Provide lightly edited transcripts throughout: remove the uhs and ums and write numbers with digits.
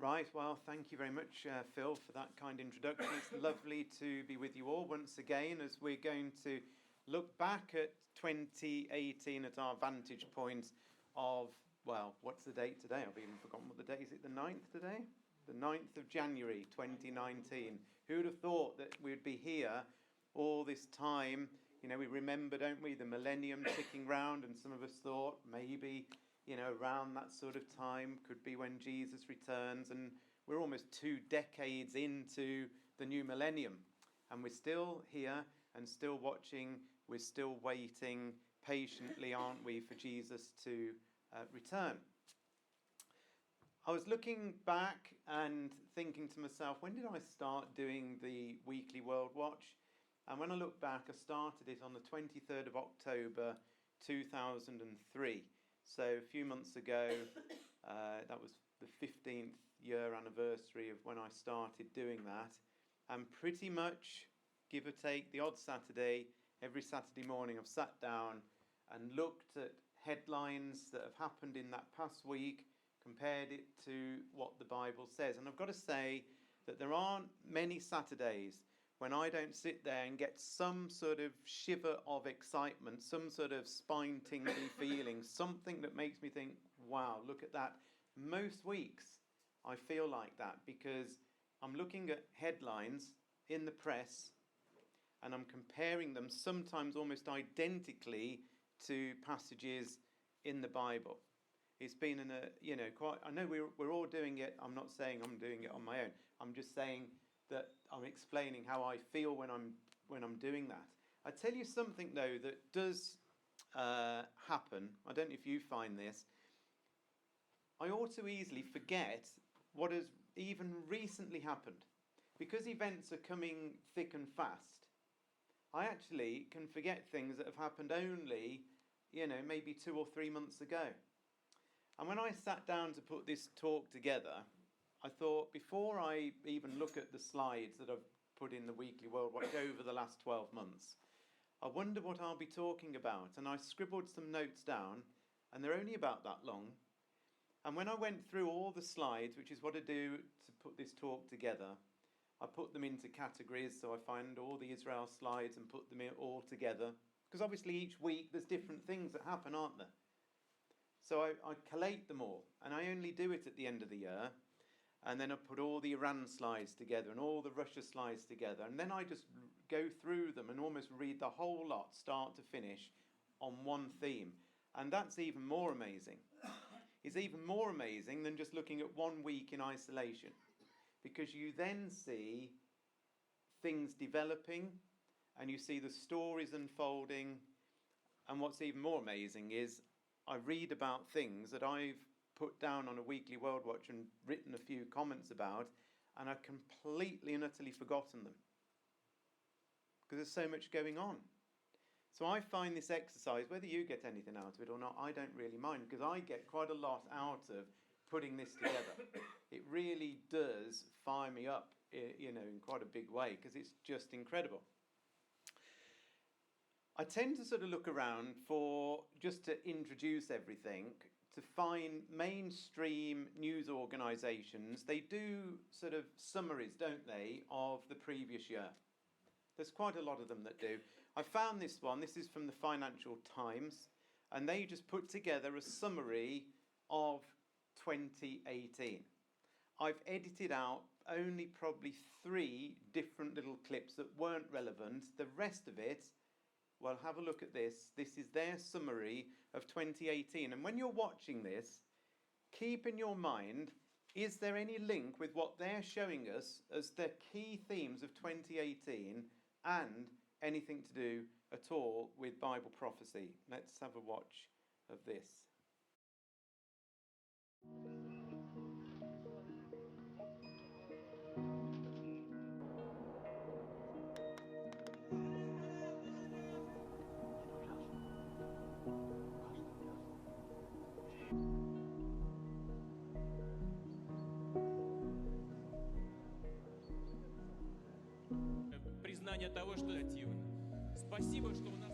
Right, well, thank you very much, Phil, for that kind introduction. It's lovely to be with you all once again as we're going to look back at 2018 at our vantage point of, well, what's the date today? I've even forgotten what the date is. Is it the 9th today? The 9th of January 2019. Who would have thought that we'd be here all this time? You know, we remember, don't we, the millennium ticking round, and some of us thought maybe, you know, around that sort of time could be when Jesus returns, and we're almost 2 decades into the new millennium, and we're still here and still watching, we're still waiting patiently, aren't we, for Jesus to return. I was looking back and thinking to myself, when did I start doing the weekly World Watch? And when I look back, I started it on the 23rd of October 2003. So a few months ago, that was the 15th year anniversary of when I started doing that. And pretty much, give or take, the odd Saturday, every Saturday morning I've sat down and looked at headlines that have happened in that past week, compared it to what the Bible says. And I've got to say that there aren't many Saturdays when I don't sit there and get some sort of shiver of excitement, some sort of spine-tingling feeling, something that makes me think, wow, look at that. Most weeks I feel like that because I'm looking at headlines in the press and I'm comparing them sometimes almost identically to passages in the Bible. It's been quite. I know we're all doing it. I'm not saying I'm doing it on my own. I'm just saying that I'm explaining how I feel when I'm doing that. I tell you something though that does happen. I don't know if you find this. I ought to easily forget what has even recently happened, because events are coming thick and fast. I actually can forget things that have happened only, maybe 2 or 3 months ago. And when I sat down to put this talk together, I thought, before I even look at the slides that I've put in the Weekly World Watch over the last 12 months, I wonder what I'll be talking about. And I scribbled some notes down, and they're only about that long. And when I went through all the slides, which is what I do to put this talk together, I put them into categories. So I find all the Israel slides and put them all together. Because obviously each week there's different things that happen, aren't there? So I collate them all, and I only do it at the end of the year. And then I put all the Iran slides together and all the Russia slides together. And then I just go through them and almost read the whole lot, start to finish, on one theme. And that's even more amazing. It's even more amazing than just looking at 1 week in isolation. Because you then see things developing and you see the stories unfolding. And what's even more amazing is I read about things that I've put down on a Weekly World Watch and written a few comments about, and I've completely and utterly forgotten them because there's so much going on. So I find this exercise, whether you get anything out of it or not, I don't really mind, because I get quite a lot out of putting this together. It really does fire me up, in quite a big way, because it's just incredible. I tend to sort of look around for, just to introduce everything, to find mainstream news organisations. They do sort of summaries, don't they, of the previous year. There's quite a lot of them that do. I found this one. This is from the Financial Times, and they just put together a summary of 2018. I've edited out only probably 3 different little clips that weren't relevant. The rest of it, well, have a look at this. This is their summary of 2018. And when you're watching this, keep in your mind, is there any link with what they're showing us as the key themes of 2018 and anything to do at all with Bible prophecy? Let's have a watch of this. Признание того, что активно. Спасибо, что у нас...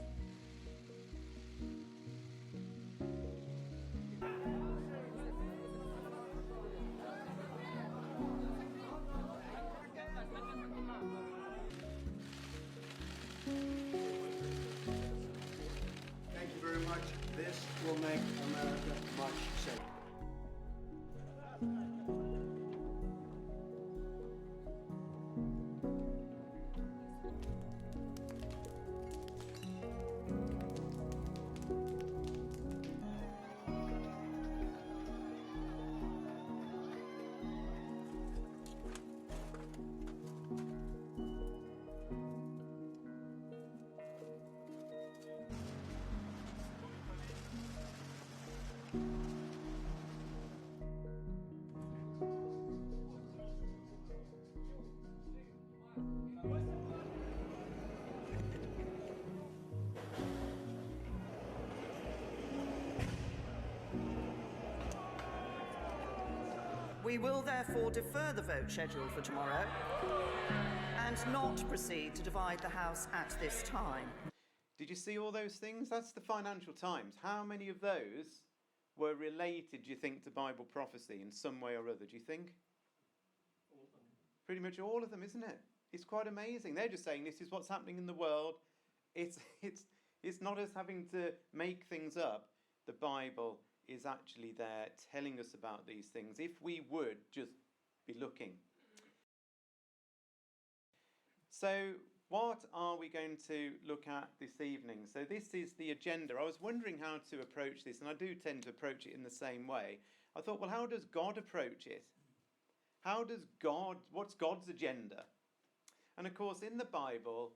We will therefore defer the vote scheduled for tomorrow and not proceed to divide the House at this time. Did you see all those things? That's the Financial Times. How many of those were related, do you think, to Bible prophecy in some way or other, do you think? All of them. Pretty much all of them, isn't it? It's quite amazing. They're just saying this is what's happening in the world. It's not us having to make things up. The Bible is actually there telling us about these things if we would just be looking. So what are we going to look at this evening? So this is the agenda. I was wondering how to approach this, and I do tend to approach it in the same way. I thought, well, how does God approach it? What's God's agenda? And of course, in the Bible,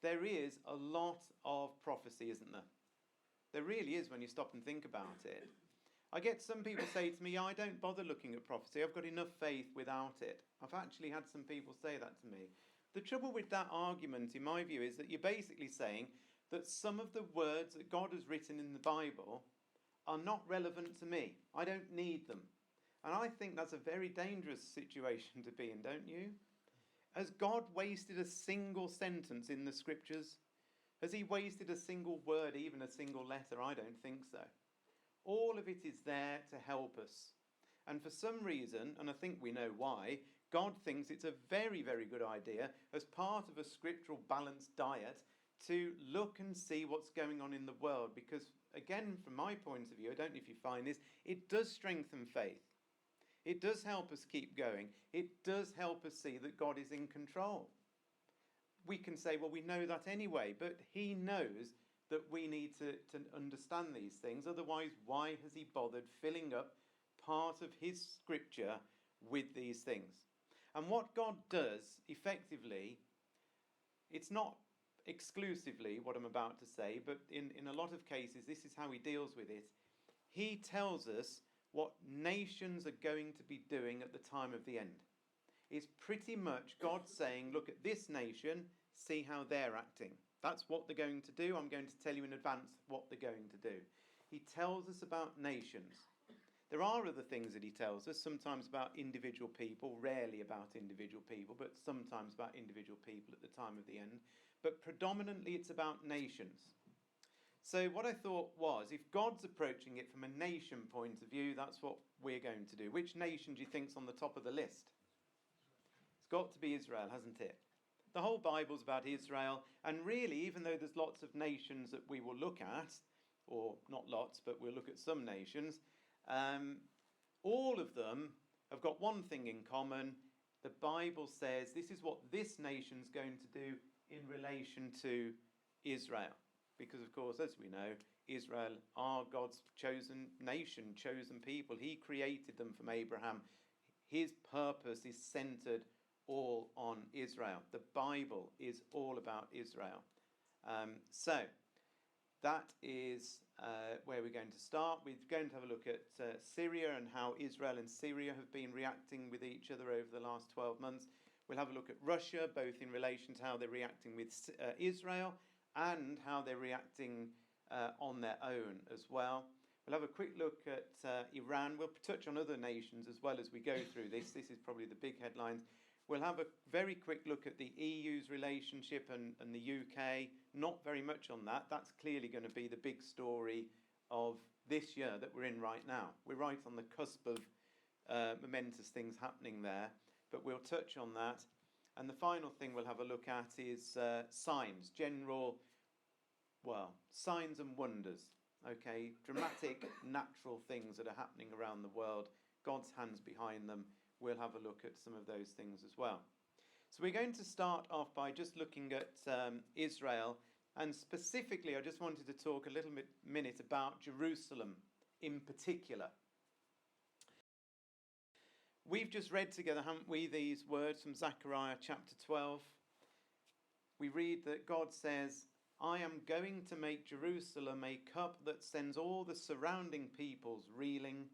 there is a lot of prophecy, isn't there? There really is when you stop and think about it. I get some people say to me, I don't bother looking at prophecy. I've got enough faith without it. I've actually had some people say that to me. The trouble with that argument, in my view, is that you're basically saying that some of the words that God has written in the Bible are not relevant to me. I don't need them. And I think that's a very dangerous situation to be in, don't you? Has God wasted a single sentence in the scriptures? Has he wasted a single word, even a single letter? I don't think so. All of it is there to help us. And for some reason, and I think we know why, God thinks it's a very, very good idea, as part of a scriptural balanced diet, to look and see what's going on in the world. Because, again, from my point of view, I don't know if you find this, it does strengthen faith. It does help us keep going. It does help us see that God is in control. We can say, well, we know that anyway, but he knows that we need to understand these things. Otherwise, why has he bothered filling up part of his scripture with these things? And what God does, effectively, it's not exclusively what I'm about to say, but in a lot of cases, this is how he deals with it. He tells us what nations are going to be doing at the time of the end. It's pretty much God saying, look at this nation, see how they're acting. That's what they're going to do. I'm going to tell you in advance what they're going to do. He tells us about nations. There are other things that he tells us, sometimes about individual people, rarely about individual people, but sometimes about individual people at the time of the end. But predominantly it's about nations. So what I thought was, if God's approaching it from a nation point of view, that's what we're going to do. Which nation do you think's on the top of the list? It's got to be Israel, hasn't it? The whole Bible's about Israel, and really, even though there's lots of nations that we will look at, or not lots, but we'll look at some nations, all of them have got one thing in common. The Bible says this is what this nation's going to do in relation to Israel. Because, of course, as we know, Israel are God's chosen nation, chosen people. He created them from Abraham. His purpose is centered all on Israel. The Bible is all about Israel. So that is where we're going to start. We're going to have a look at Syria and how Israel and Syria have been reacting with each other over the last 12 months. We'll have a look at Russia, both in relation to how they're reacting with Israel and how they're reacting on their own as well. We'll have a quick look at Iran. We'll touch on other nations as well as we go through this. This is probably the big headlines. We'll have a very quick look at the EU's relationship and the UK. Not very much on that. That's clearly going to be the big story of this year that we're in right now. We're right on the cusp of momentous things happening there, but we'll touch on that. And the final thing we'll have a look at is signs, signs and wonders, okay? Dramatic, natural things that are happening around the world, God's hands behind them. We'll have a look at some of those things as well. So we're going to start off by just looking at Israel, and specifically I just wanted to talk a little minute about Jerusalem in particular. We've just read together, haven't we, these words from Zechariah chapter 12. We read that God says, I am going to make Jerusalem a cup that sends all the surrounding peoples reeling.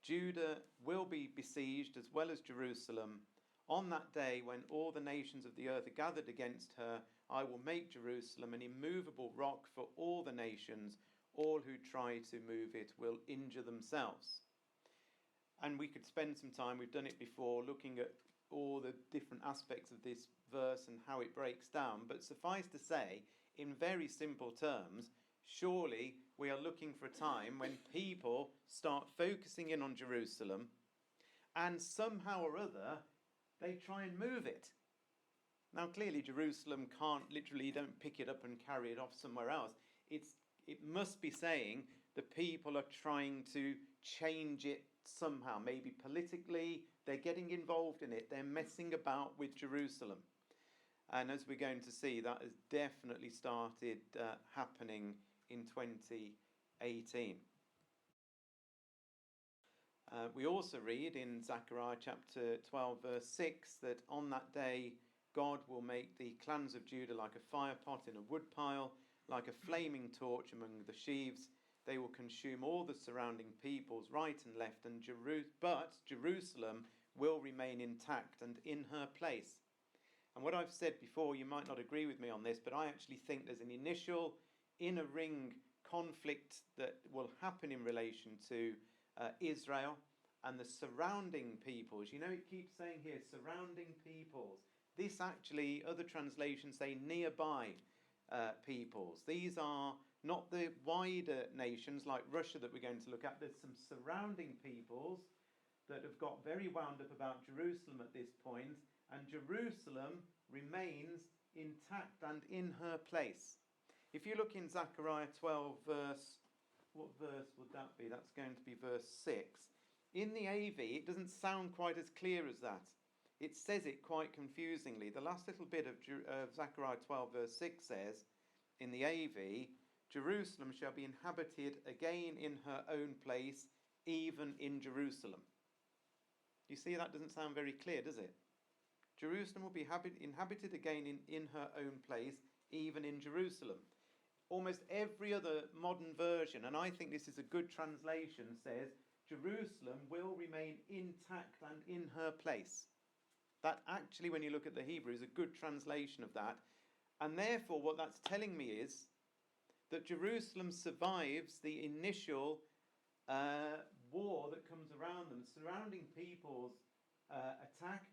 Judah will be besieged as well as Jerusalem. On that day when all the nations of the earth are gathered against her, I will make Jerusalem an immovable rock for all the nations. All who try to move it will injure themselves. And we could spend some time, we've done it before, looking at all the different aspects of this verse and how it breaks down. But suffice to say, in very simple terms, surely we are looking for a time when people start focusing in on Jerusalem and somehow or other they try and move it. Now clearly Jerusalem can't literally, don't pick it up and carry it off somewhere else. It must be saying the people are trying to change it somehow, maybe politically, they're getting involved in it, they're messing about with Jerusalem. And as we're going to see, that has definitely started happening in 2018. We also read in Zechariah chapter 12 verse 6 that on that day God will make the clans of Judah like a fire pot in a wood pile, like a flaming torch among the sheaves. They will consume all the surrounding peoples right and left, but Jerusalem will remain intact and in her place. And what I've said before, you might not agree with me on this, but I actually think there's an initial inner ring conflict that will happen in relation to Israel and the surrounding peoples. You know, it keeps saying here, surrounding peoples. This actually, other translations say nearby peoples. These are not the wider nations like Russia that we're going to look at. There's some surrounding peoples that have got very wound up about Jerusalem at this point, and Jerusalem remains intact and in her place. If you look in Zechariah 12 verse, what verse would that be? That's going to be verse 6. In the AV, it doesn't sound quite as clear as that. It says it quite confusingly. The last little bit of Zechariah 12 verse 6 says, in the AV, Jerusalem shall be inhabited again in her own place, even in Jerusalem. You see, that doesn't sound very clear, does it? Jerusalem will be inhabited again in her own place, even in Jerusalem. Almost every other modern version, and I think this is a good translation, says Jerusalem will remain intact and in her place. That actually, when you look at the Hebrew, is a good translation of that. And therefore, what that's telling me is that Jerusalem survives the initial war that comes around them. Surrounding peoples attack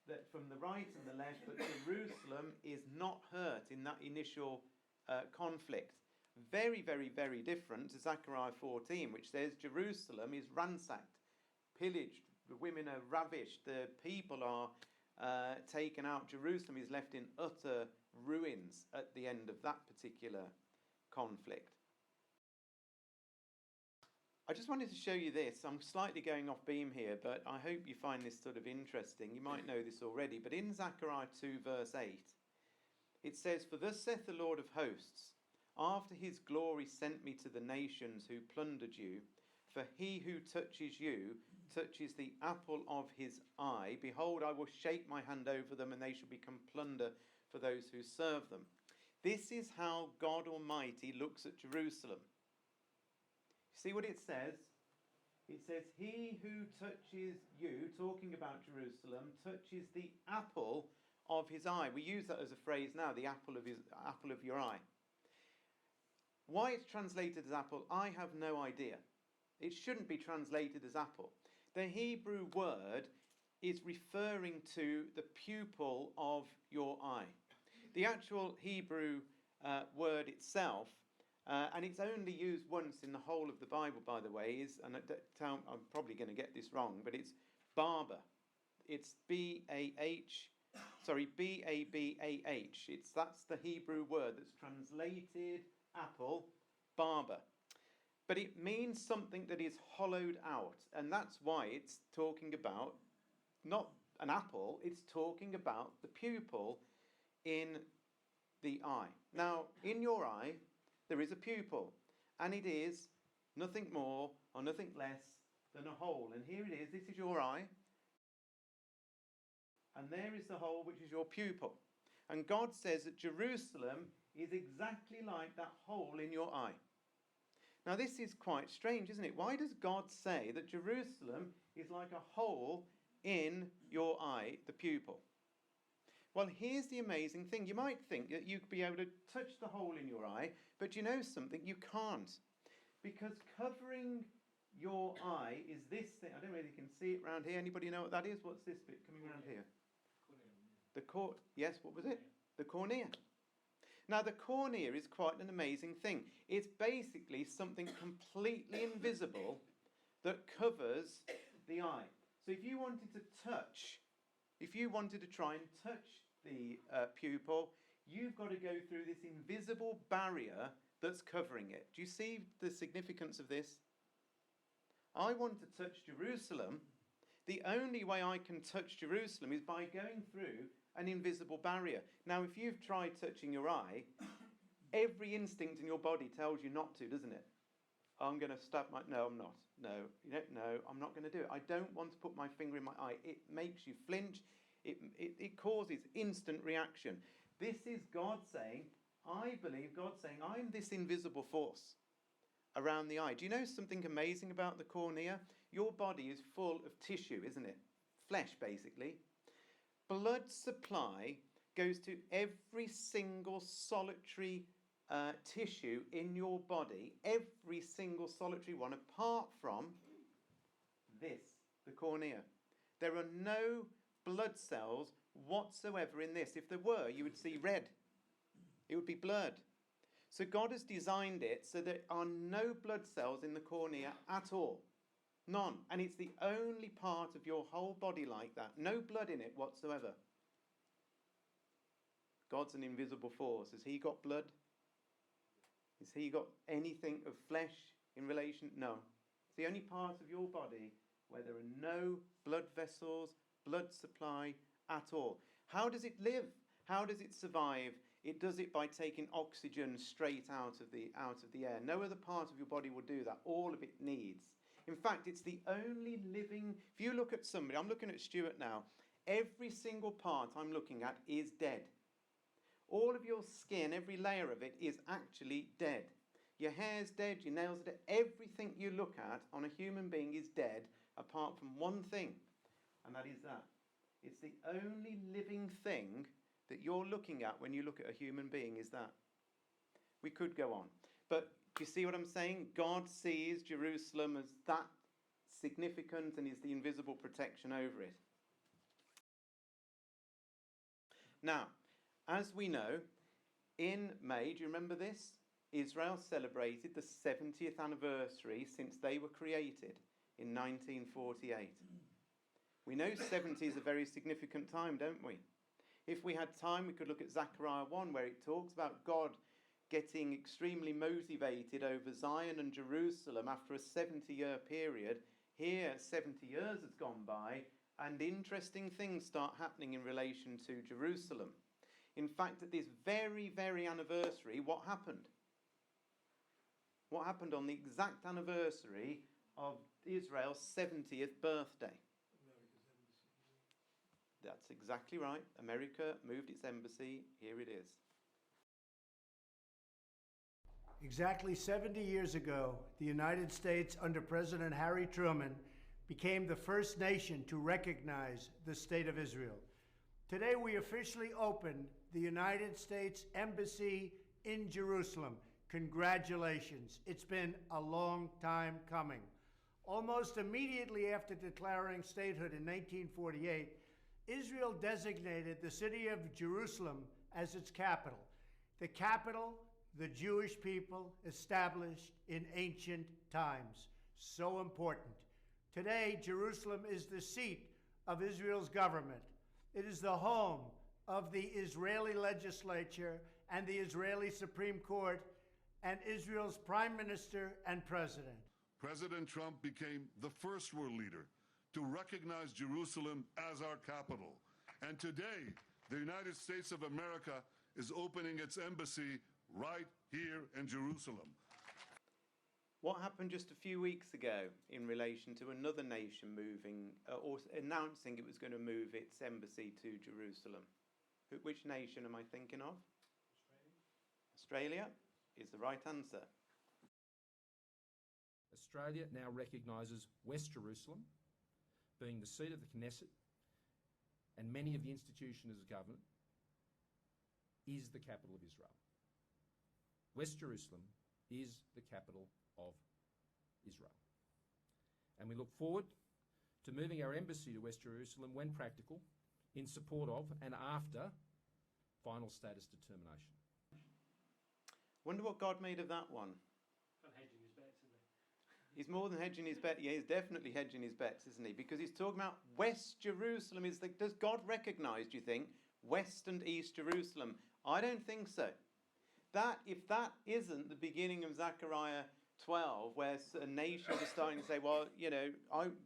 that from the right and the left, but Jerusalem is not hurt in that initial conflict. Very, very, very different to Zechariah 14, which says Jerusalem is ransacked, pillaged, the women are ravished, the people are taken out. Jerusalem is left in utter ruins at the end of that particular conflict. I just wanted to show you this. I'm slightly going off beam here, but I hope you find this sort of interesting. You might know this already, but in Zechariah 2 verse 8, it says, "For thus saith the Lord of hosts, after his glory sent me to the nations who plundered you, for he who touches you touches the apple of his eye. Behold, I will shake my hand over them, and they shall become plunder for those who serve them." This is how God Almighty looks at Jerusalem. See what it says? It says, he who touches you, talking about Jerusalem, touches the apple of his eye. We use that as a phrase now, the apple of your eye. Why it's translated as apple, I have no idea. It shouldn't be translated as apple. The Hebrew word is referring to the pupil of your eye. The actual Hebrew word itself, and it's only used once in the whole of the Bible, by the way, I'm probably going to get this wrong, but it's barber. It's B-A-B-A-H. That's the Hebrew word that's translated apple, barber. But it means something that is hollowed out, and that's why it's talking about not an apple, it's talking about the pupil in the eye. Now, in your eye, there is a pupil, and it is nothing more or nothing less than a hole. And here it is, this is your eye, and there is the hole, which is your pupil. And God says that Jerusalem is exactly like that hole in your eye. Now, this is quite strange, isn't it? Why does God say that Jerusalem is like a hole in your eye, the pupil? Well, here's the amazing thing. You might think that you'd be able to touch the hole in your eye, but you know something? You can't. Because covering your eye is this thing. I don't know whether you can see it around here. Anybody know what that is? What's this bit coming around here? Yes, what was it? The cornea. Now, the cornea is quite an amazing thing. It's basically something completely invisible that covers the eye. So if you wanted to try and touch the pupil, you've got to go through this invisible barrier that's covering it. Do you see the significance of this? I want to touch Jerusalem. The only way I can touch Jerusalem is by going through an invisible barrier. Now, if you've tried touching your eye, every instinct in your body tells you not to, doesn't it? I'm going to stab my... No, I'm not. No, I'm not going to do it. I don't want to put my finger in my eye. It makes you flinch. It causes instant reaction. This is God saying, I believe God saying, I'm this invisible force around the eye. Do you know something amazing about the cornea? Your body is full of tissue, isn't it? Flesh, basically. Blood supply goes to every single solitary tissue in your body, every single solitary one, apart from this, the cornea. There are no blood cells whatsoever in this. If there were, you would see red. It would be blurred. So God has designed it so there are no blood cells in the cornea at all. None. And it's the only part of your whole body like that. No blood in it whatsoever. God's an invisible force. Has he got blood? Has he got anything of flesh in relation? No. It's the only part of your body where there are no blood vessels, blood supply at all. How does it live? How does it survive? It does it by taking oxygen straight out of the air. No other part of your body will do that. All of it needs. In fact, it's the only living... If you look at somebody, I'm looking at Stuart now, every single part I'm looking at is dead. All of your skin, every layer of it is actually dead. Your hair's dead, your nails are dead. Everything you look at on a human being is dead, apart from one thing, and that is that. It's the only living thing that you're looking at when you look at a human being is that. We could go on. But do you see what I'm saying? God sees Jerusalem as that significant and is the invisible protection over it. Now, as we know, in May, do you remember this? Israel celebrated the 70th anniversary since they were created in 1948. We know 70 is a very significant time, don't we? If we had time, we could look at Zechariah 1, where it talks about God getting extremely motivated over Zion and Jerusalem after a 70-year period. Here, 70 years has gone by, and interesting things start happening in relation to Jerusalem. In fact, at this very, very anniversary, what happened? What happened on the exact anniversary of Israel's 70th birthday? That's exactly right. America moved its embassy. Here it is. Exactly 70 years ago, the United States, under President Harry Truman, became the first nation to recognize the State of Israel. Today, we officially opened the United States Embassy in Jerusalem. Congratulations. It's been a long time coming. Almost immediately after declaring statehood in 1948, Israel designated the city of Jerusalem as its capital. The capital the Jewish people established in ancient times. So important. Today, Jerusalem is the seat of Israel's government. It is the home of the Israeli legislature and the Israeli Supreme Court and Israel's prime minister and president. President Trump became the first world leader to recognize Jerusalem as our capital. And today, the United States of America is opening its embassy right here in Jerusalem. What happened just a few weeks ago in relation to another nation moving or announcing it was going to move its embassy to Jerusalem? Which nation am I thinking of? Australia is the right answer. Australia now recognises West Jerusalem being the seat of the Knesset and many of the institutions of government is the capital of Israel. West Jerusalem is the capital of Israel. And we look forward to moving our embassy to West Jerusalem when practical, in support of and after final status determination. Wonder what God made of that one. And hedging his bets, isn't he? He's more than hedging his bet. Yeah, he's definitely hedging his bets, isn't he? Because he's talking about West Jerusalem. Does God recognise, do you think, West and East Jerusalem? I don't think so. If that isn't the beginning of Zechariah 12, where nations are starting to say, well, you know,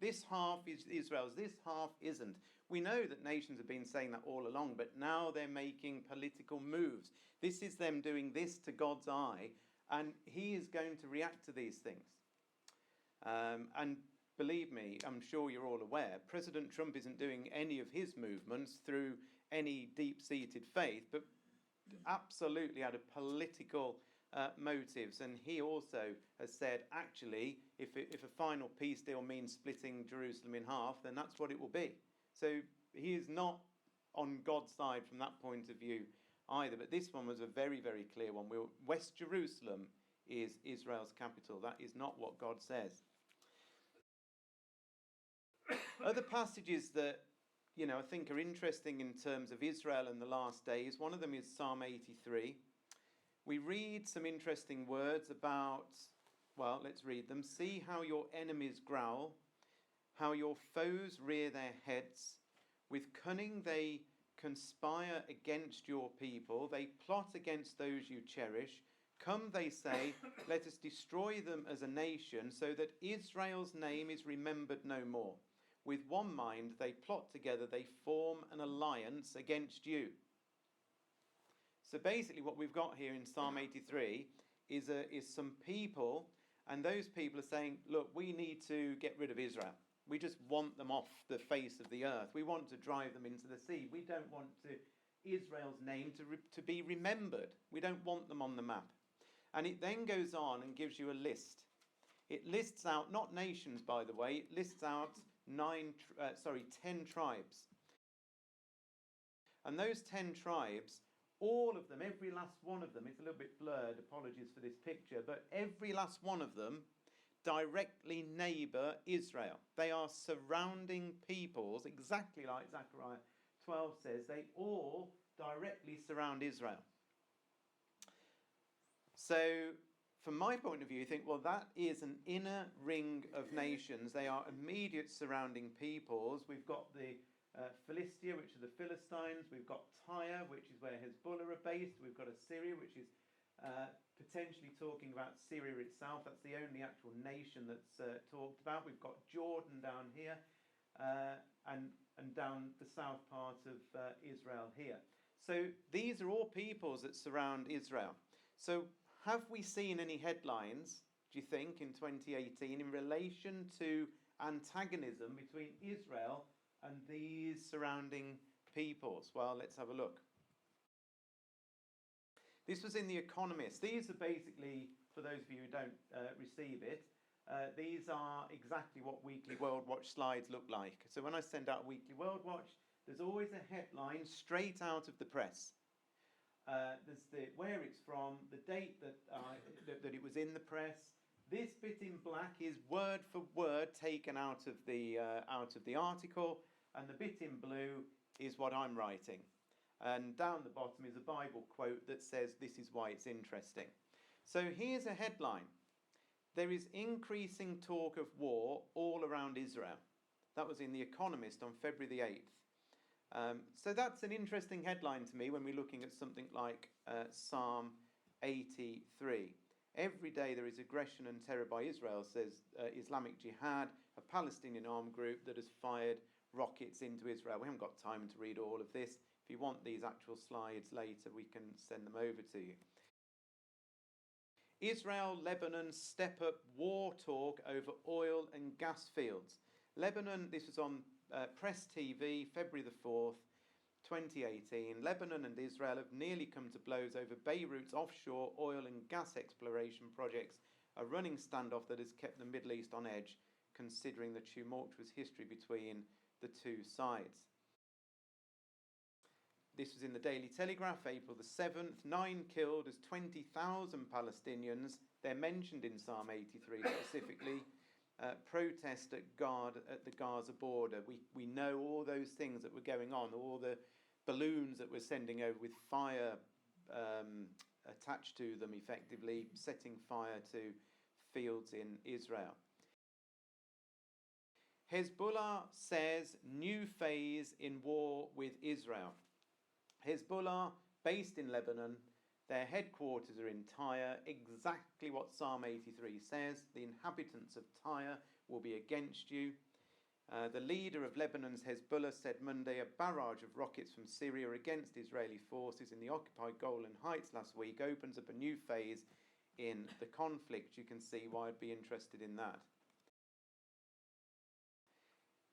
this half is Israel's, this half isn't. We know that nations have been saying that all along, but now they're making political moves. This is them doing this to God's eye, and he is going to react to these things. And believe me, I'm sure you're all aware, President Trump isn't doing any of his movements through any deep-seated faith, but absolutely out of political motives. And he also has said, actually, if a final peace deal means splitting Jerusalem in half, then that's what it will be. So he is not on God's side from that point of view either. But this one was a very, very clear one. West Jerusalem is Israel's capital. That is not what God says. Other passages that, you know, I think are interesting in terms of Israel and the last days. One of them is Psalm 83. We read some interesting words about, well, let's read them. See how your enemies growl, how your foes rear their heads. With cunning they conspire against your people. They plot against those you cherish. Come, they say, let us destroy them as a nation, so that Israel's name is remembered no more. With one mind they plot together, they form an alliance against you. So basically what we've got here in Psalm 83 is some people, and those people are saying, look, we need to get rid of Israel. We just want them off the face of the earth. We want to drive them into the sea. We don't want Israel's name to be remembered. We don't want them on the map. And it then goes on and gives you a list. It lists out, not nations, by the way, it lists out 10 tribes. And those 10 tribes, all of them, every last one of them, it's a little bit blurred, apologies for this picture, but every last one of them directly neighbour Israel. They are surrounding peoples, exactly like Zechariah 12 says. They all directly surround Israel. So, from my point of view, you think, well, that is an inner ring of nations. They are immediate surrounding peoples. We've got the Philistia, which are the Philistines. We've got Tyre, which is where Hezbollah are based. We've got Assyria, which is potentially talking about Syria itself. That's the only actual nation that's talked about. We've got Jordan down here and down the south part of Israel here. So these are all peoples that surround Israel. So have we seen any headlines, do you think, in 2018 in relation to antagonism between Israel and these surrounding peoples? Well, let's have a look. This was in The Economist. These are basically, for those of you who don't receive it, these are exactly what Weekly World Watch slides look like. So when I send out Weekly World Watch, there's always a headline straight out of the press. There's where it's from, the date that it was in the press. This bit in black is word for word taken out of the article, and the bit in blue is what I'm writing. And down the bottom is a Bible quote that says this is why it's interesting. So here's a headline. There is increasing talk of war all around Israel. That was in The Economist on February the 8th. So that's an interesting headline to me when we're looking at something like Psalm 83. Every day there is aggression and terror by Israel, says Islamic Jihad, a Palestinian armed group that has fired rockets into Israel. We haven't got time to read all of this. If you want these actual slides later, we can send them over to you. Israel, Lebanon step up war talk over oil and gas fields. Lebanon, this was on Press TV, February the 4th, 2018. Lebanon and Israel have nearly come to blows over Beirut's offshore oil and gas exploration projects, a running standoff that has kept the Middle East on edge, considering the tumultuous history between the two sides. This was in the Daily Telegraph, April the 7th. 9 killed as 20,000 Palestinians, they're mentioned in Psalm 83 specifically, protest at the Gaza border. We know all those things that were going on, all the balloons that we're sending over with fire attached to them, effectively setting fire to fields in Israel. Hezbollah says new phase in war with Israel. Hezbollah, based in Lebanon, their headquarters are in Tyre, exactly what Psalm 83 says. The inhabitants of Tyre will be against you. The leader of Lebanon's Hezbollah said Monday a barrage of rockets from Syria against Israeli forces in the occupied Golan Heights last week opens up a new phase in the conflict. You can see why I'd be interested in that.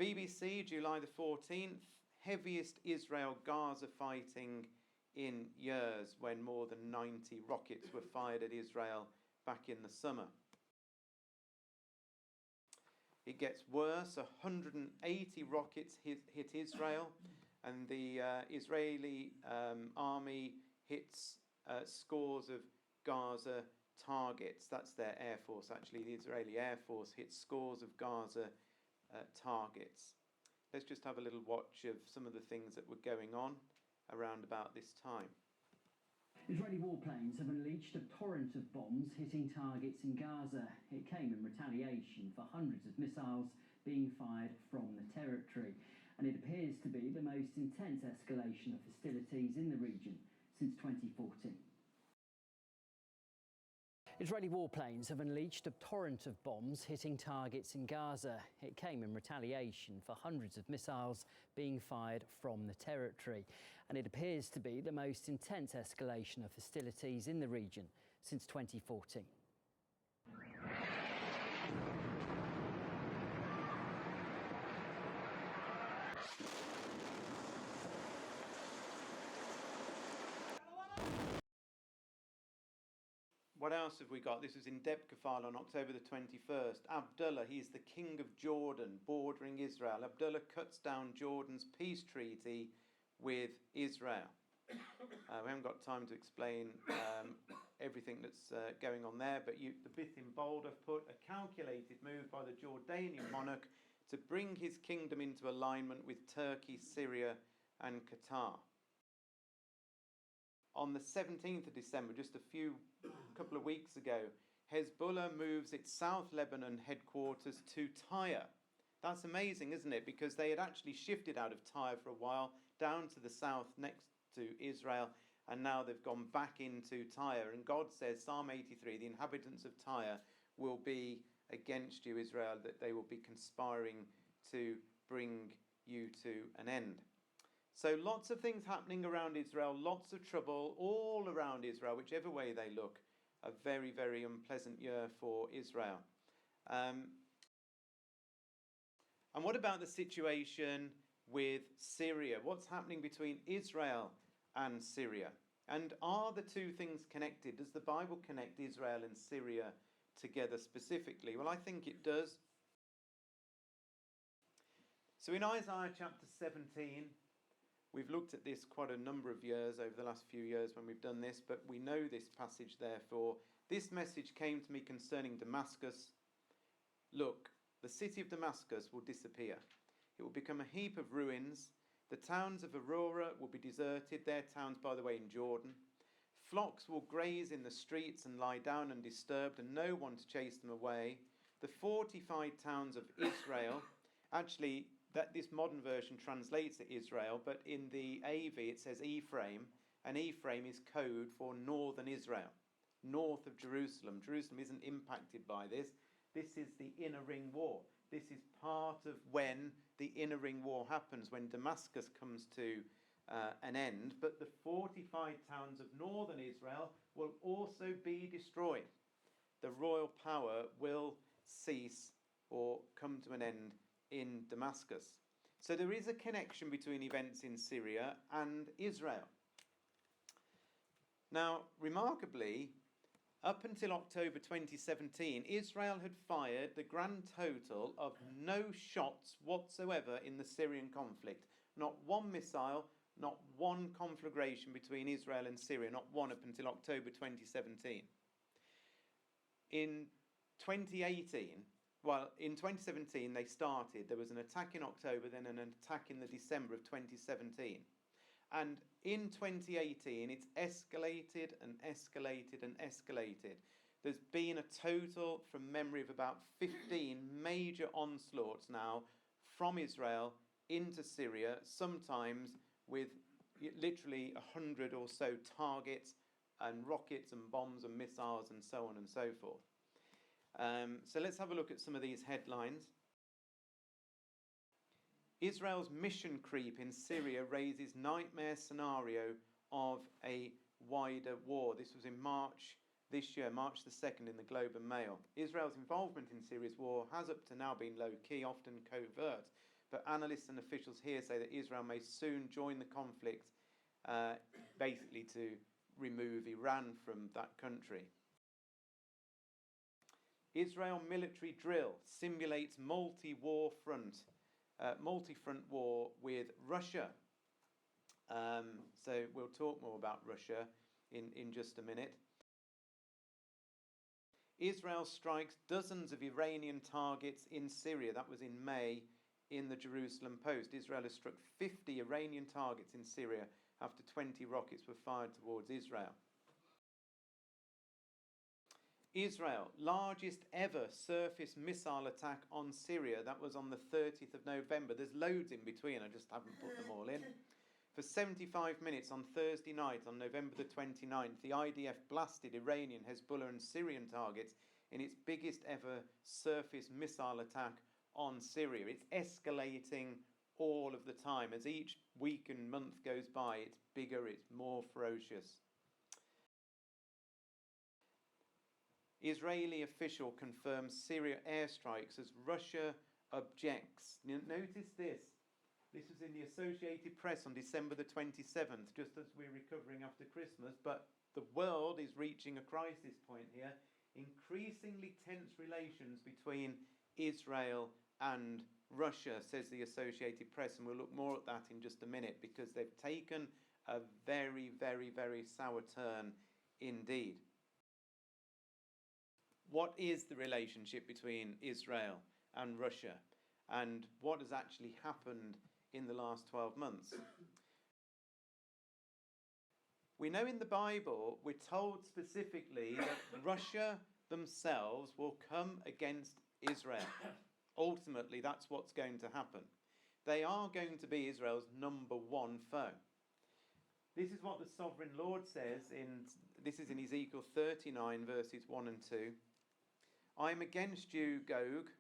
BBC, July the 14th, heaviest Israel-Gaza fighting in years, when more than 90 rockets were fired at Israel back in the summer. It gets worse. 180 rockets hit Israel, and the Israeli army hits scores of Gaza targets. That's their air force, actually. The Israeli Air Force hits scores of Gaza targets. Let's just have a little watch of some of the things that were going on around about this time. Israeli warplanes have unleashed a torrent of bombs hitting targets in Gaza. It came in retaliation for hundreds of missiles being fired from the territory, and it appears to be the most intense escalation of hostilities in the region since 2014. Israeli warplanes have unleashed a torrent of bombs hitting targets in Gaza. It came in retaliation for hundreds of missiles being fired from the territory, and it appears to be the most intense escalation of hostilities in the region since 2014. What else have we got? This was in Debkafal on October the 21st. Abdullah, he's the king of Jordan, bordering Israel. Abdullah cuts down Jordan's peace treaty with Israel. We haven't got time to explain everything that's going on there, but the bit in bold I've put, a calculated move by the Jordanian monarch to bring his kingdom into alignment with Turkey, Syria and Qatar. On the 17th of December, just a couple of weeks ago, Hezbollah moves its South Lebanon headquarters to Tyre. That's amazing, isn't it? Because they had actually shifted out of Tyre for a while, down to the south next to Israel, and now they've gone back into Tyre. And God says, Psalm 83, the inhabitants of Tyre will be against you, Israel, that they will be conspiring to bring you to an end. So lots of things happening around Israel, lots of trouble all around Israel, whichever way they look. A very, very unpleasant year for Israel. And what about the situation with Syria? What's happening between Israel and Syria? And are the two things connected? Does the Bible connect Israel and Syria together specifically? Well, I think it does. So in Isaiah chapter 17, we've looked at this quite a number of years, over the last few years when we've done this, but we know this passage, therefore. This message came to me concerning Damascus. Look, the city of Damascus will disappear. It will become a heap of ruins. The towns of Aurora will be deserted, their towns, by the way, in Jordan. Flocks will graze in the streets and lie down undisturbed, and no one to chase them away. The fortified towns of Israel, actually, that this modern version translates it Israel, but in the AV it says Ephraim, and Ephraim is code for northern Israel, north of Jerusalem. Jerusalem isn't impacted by this. This is the Inner Ring War. This is part of when the Inner Ring War happens, when Damascus comes to an end, but the fortified towns of northern Israel will also be destroyed. The royal power will cease or come to an end in Damascus. So there is a connection between events in Syria and Israel. Now, remarkably, up until October 2017, Israel had fired the grand total of no shots whatsoever in the Syrian conflict. Not one missile, not one conflagration between Israel and Syria, not one up until October 2017. In 2018, Well, in 2017 they started. There was an attack in October, then an attack in the December of 2017. And in 2018, it's escalated and escalated and escalated. There's been a total, from memory, of about 15 major onslaughts now from Israel into Syria, sometimes with literally 100 or so targets and rockets and bombs and missiles and so on and so forth. So let's have a look at some of these headlines. Israel's mission creep in Syria raises nightmare scenario of a wider war. This was in March this year, March the 2nd, in the Globe and Mail. Israel's involvement in Syria's war has up to now been low-key, often covert, but analysts and officials here say that Israel may soon join the conflict, basically to remove Iran from that country. Israel military drill simulates multi-front war with Russia. So we'll talk more about Russia in just a minute. Israel strikes dozens of Iranian targets in Syria. That was in May in the Jerusalem Post. Israel has struck 50 Iranian targets in Syria after 20 rockets were fired towards Israel. Israel, largest ever surface missile attack on Syria. That was on the 30th of November. There's loads in between. I just haven't put them all in. For 75 minutes on Thursday night, on November the 29th, the IDF blasted Iranian, Hezbollah and Syrian targets in its biggest ever surface missile attack on Syria. It's escalating all of the time. As each week and month goes by, it's bigger, it's more ferocious. Israeli official confirms Syria airstrikes as Russia objects. Notice this. This was in the Associated Press on December the 27th, just as we're recovering after Christmas. But the world is reaching a crisis point here. Increasingly tense relations between Israel and Russia, says the Associated Press. And we'll look more at that in just a minute, because they've taken a very, very, very sour turn indeed. What is the relationship between Israel and Russia? And what has actually happened in the last 12 months? We know in the Bible, we're told specifically that Russia themselves will come against Israel. Ultimately, that's what's going to happen. They are going to be Israel's number one foe. This is what the Sovereign Lord says this is in Ezekiel 39, verses 1 and 2. I am against you, Gog,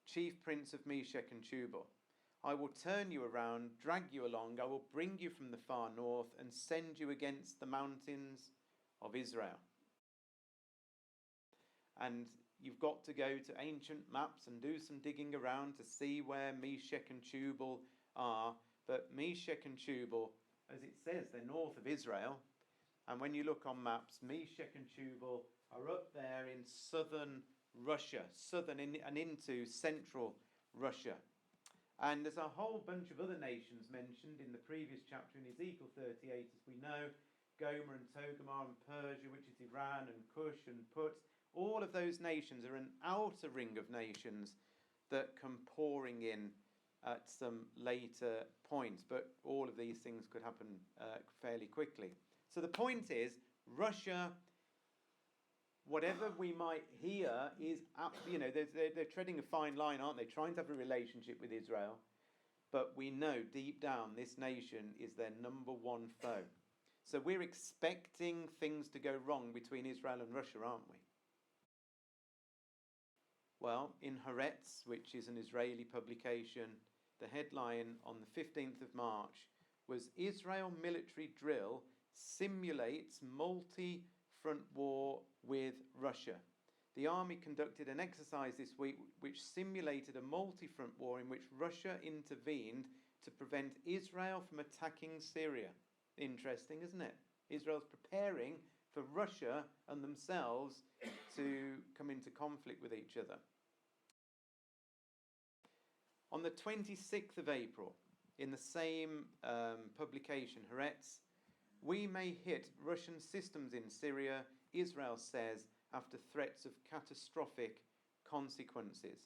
chief prince of Meshech and Tubal. I will turn you around, drag you along. I will bring you from the far north and send you against the mountains of Israel. And you've got to go to ancient maps and do some digging around to see where Meshech and Tubal are. But Meshech and Tubal, as it says, they're north of Israel. And when you look on maps, Meshech and Tubal are up there in southern Russia, and into central Russia. And there's a whole bunch of other nations mentioned in the previous chapter in Ezekiel 38, as we know. Gomer and Togarmah and Persia, which is Iran, and Cush and Put. All of those nations are an outer ring of nations that come pouring in at some later point. But all of these things could happen fairly quickly. So the point is, Russia, whatever we might hear, is, they're treading a fine line, aren't they? Trying to have a relationship with Israel. But we know deep down this nation is their number one foe. So we're expecting things to go wrong between Israel and Russia, aren't we? Well, in Haaretz, which is an Israeli publication, the headline on the 15th of March was Israel military drill simulates multi-front war with Russia. The army conducted an exercise this week which simulated a multi-front war in which Russia intervened to prevent Israel from attacking Syria. Interesting, isn't it? Israel's preparing for Russia and themselves to come into conflict with each other. On the 26th of April, in the same publication, Haaretz, we may hit Russian systems in Syria, Israel says, after threats of catastrophic consequences.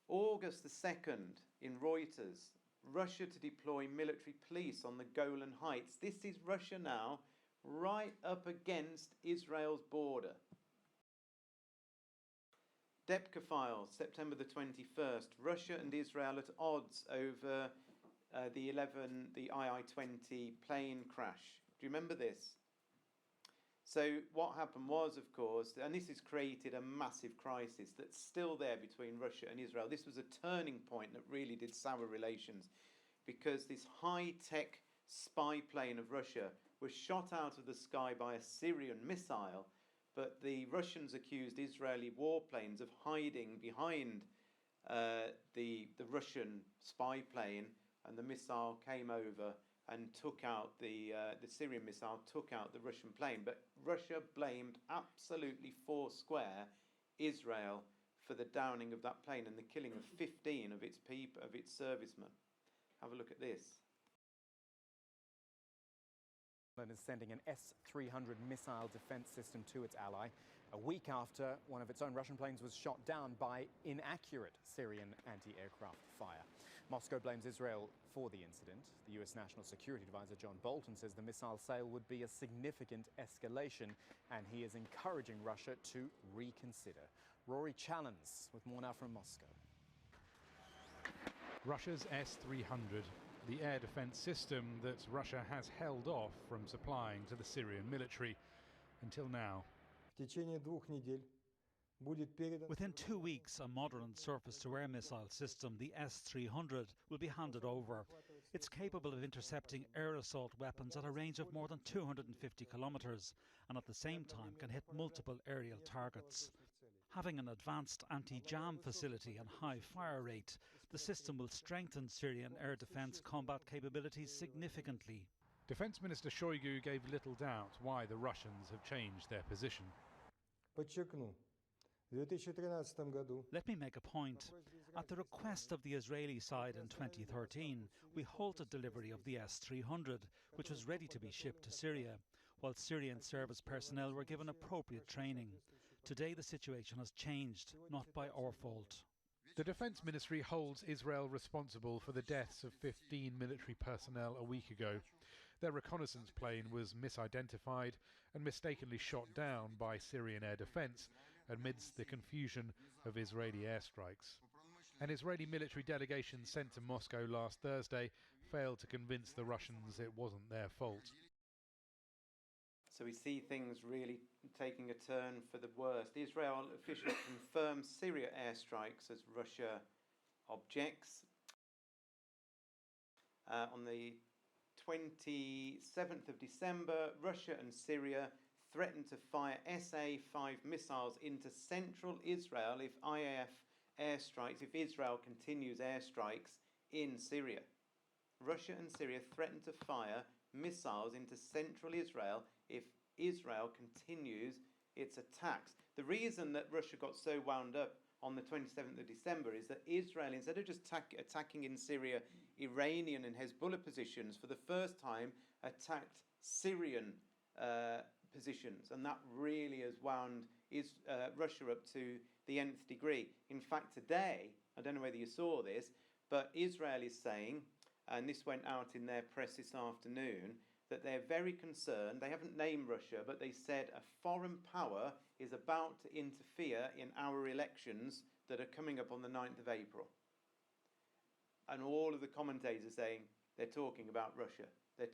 August the 2nd in Reuters, Russia to deploy military police on the Golan Heights. This is Russia now, right up against Israel's border. Depka files, September the 21st. Russia and Israel at odds over the II-20 plane crash. Do you remember this? So what happened was, of course, and this has created a massive crisis that's still there between Russia and Israel. This was a turning point that really did sour relations, because this high-tech spy plane of Russia was shot out of the sky by a Syrian missile, but the Russians accused Israeli warplanes of hiding behind the Russian spy plane, and the missile came over and took out the Syrian missile took out the Russian plane. But Russia blamed absolutely foursquare Israel for the downing of that plane and the killing of 15 of its people, of its servicemen. Have a look at this. Is sending an S-300 missile defense system to its ally a week after one of its own Russian planes was shot down by inaccurate Syrian anti-aircraft fire. Moscow blames Israel for the incident. The US National Security Advisor John Bolton says the missile sale would be a significant escalation, and he is encouraging Russia to reconsider. Rory Challens with more now from Moscow. Russia's S-300, the air defense system that Russia has held off from supplying to the Syrian military until now. Within 2 weeks, a modern surface-to-air missile system, the S-300, will be handed over. It's capable of intercepting air assault weapons at a range of more than 250 kilometres, and at the same time can hit multiple aerial targets. Having an advanced anti-jam facility and high fire rate, the system will strengthen Syrian air defence combat capabilities significantly. Defence Minister Shoigu gave little doubt why the Russians have changed their position. Let me make a point. At the request of the Israeli side in 2013, we halted delivery of the S-300, which was ready to be shipped to Syria, while Syrian service personnel were given appropriate training. Today the situation has changed, not by our fault. The Defence Ministry holds Israel responsible for the deaths of 15 military personnel a week ago. Their reconnaissance plane was misidentified and mistakenly shot down by Syrian air defence amidst the confusion of Israeli airstrikes. An Israeli military delegation sent to Moscow last Thursday failed to convince the Russians it wasn't their fault. So we see things really taking a turn for the worst. Israel officials confirm Syria airstrikes as Russia objects. On the 27th of December, Russia and Syria threatened to fire SA-5 missiles into central Israel if IAF airstrikes, if Israel continues airstrikes in Syria. Russia and Syria threatened to fire missiles into central Israel if Israel continues its attacks. The reason that Russia got so wound up on the 27th of December is that Israel, instead of just attacking in Syria Iranian and Hezbollah positions, for the first time attacked Syrian positions, and that really has wound Russia up to the nth degree. In fact, today, I don't know whether you saw this, but Israel is saying, and this went out in their press this afternoon, that they're very concerned. They haven't named Russia, but they said a foreign power is about to interfere in our elections that are coming up on the 9th of April. And all of the commentators are saying they're talking about Russia. They're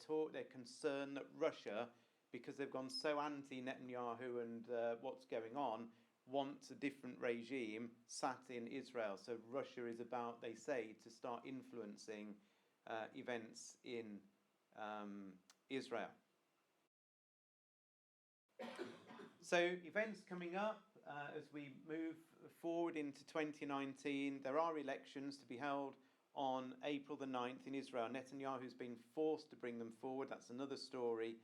concerned that Russia, because they've gone so anti-Netanyahu and what's going on, wants a different regime sat in Israel. So Russia is about, they say, to start influencing events in Israel. So events coming up as we move forward into 2019. There are elections to be held on April the 9th in Israel. Netanyahu's been forced to bring them forward. That's another story.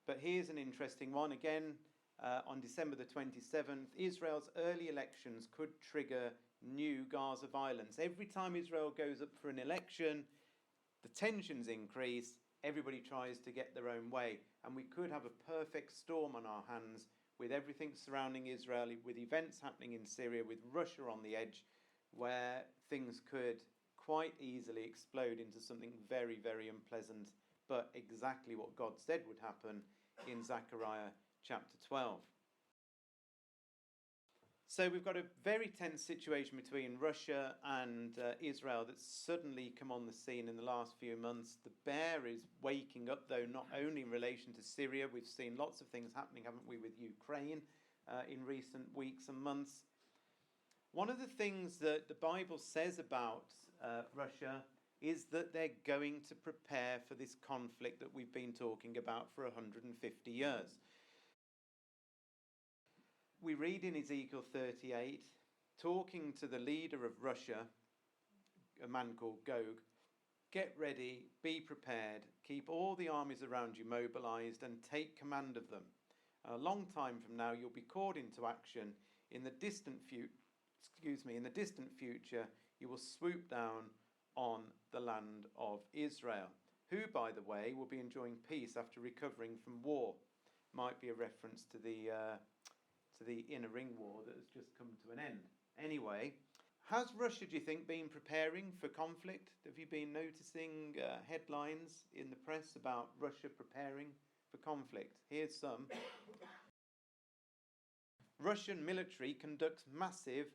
But here's an interesting one. Again, on December the 27th, Israel's early elections could trigger new Gaza violence. Every time Israel goes up for an election, the tensions increase. Everybody tries to get their own way. And we could have a perfect storm on our hands with everything surrounding Israel, with events happening in Syria, with Russia on the edge, where things could quite easily explode into something very, very unpleasant, but exactly what God said would happen in Zechariah chapter 12. So we've got a very tense situation between Russia and Israel that's suddenly come on the scene in the last few months. The bear is waking up, though, not only in relation to Syria. We've seen lots of things happening, haven't we, with Ukraine in recent weeks and months. One of the things that the Bible says about Russia is that they're going to prepare for this conflict that we've been talking about for 150 years. We read in Ezekiel 38, talking to the leader of Russia, a man called Gog, get ready, be prepared, keep all the armies around you mobilized and take command of them. A long time from now, you'll be called into action. In the distant future, you will swoop down on the land of Israel, who, by the way, will be enjoying peace after recovering from war. Might be a reference to the Inner Ring War that has just come to an end. Anyway, has Russia, do you think, been preparing for conflict? Have you been noticing headlines in the press about Russia preparing for conflict? Here's some. Russian military conducts massive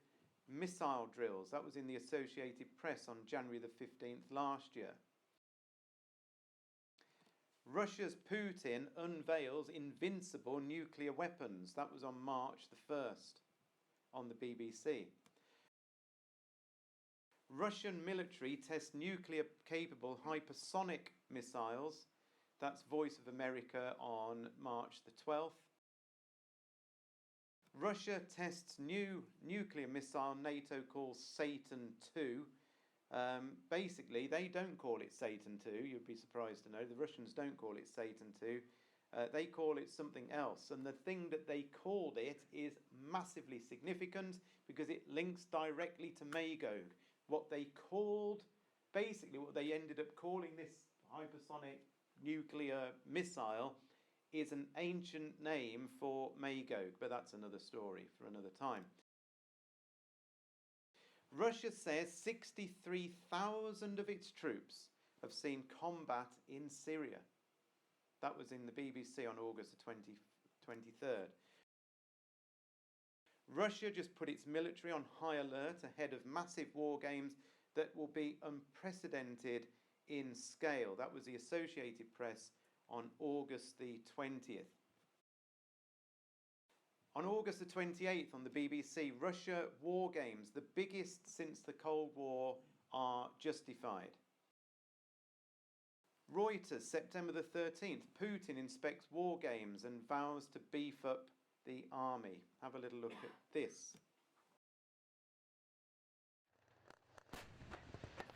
missile drills. That was in the Associated Press on January the 15th last year. Russia's Putin unveils invincible nuclear weapons. That was on March the 1st on the BBC. Russian military tests nuclear-capable hypersonic missiles. That's Voice of America on March the 12th. Russia tests new nuclear missile NATO calls Satan II. Basically, they don't call it Satan II. You'd be surprised to know. The Russians don't call it Satan II. They call it something else. And the thing that they called it is massively significant because it links directly to Magog. What they ended up calling this hypersonic nuclear missile is an ancient name for Magog, but that's another story for another time. Russia says 63,000 of its troops have seen combat in Syria. That was in the BBC on August the 23rd. Russia just put its military on high alert ahead of massive war games that will be unprecedented in scale. That was the Associated Press on August the 20th. On August the 28th on the BBC, Russia war games, the biggest since the Cold War, are justified. Reuters, September the 13th, Putin inspects war games and vows to beef up the army. Have a little look at this.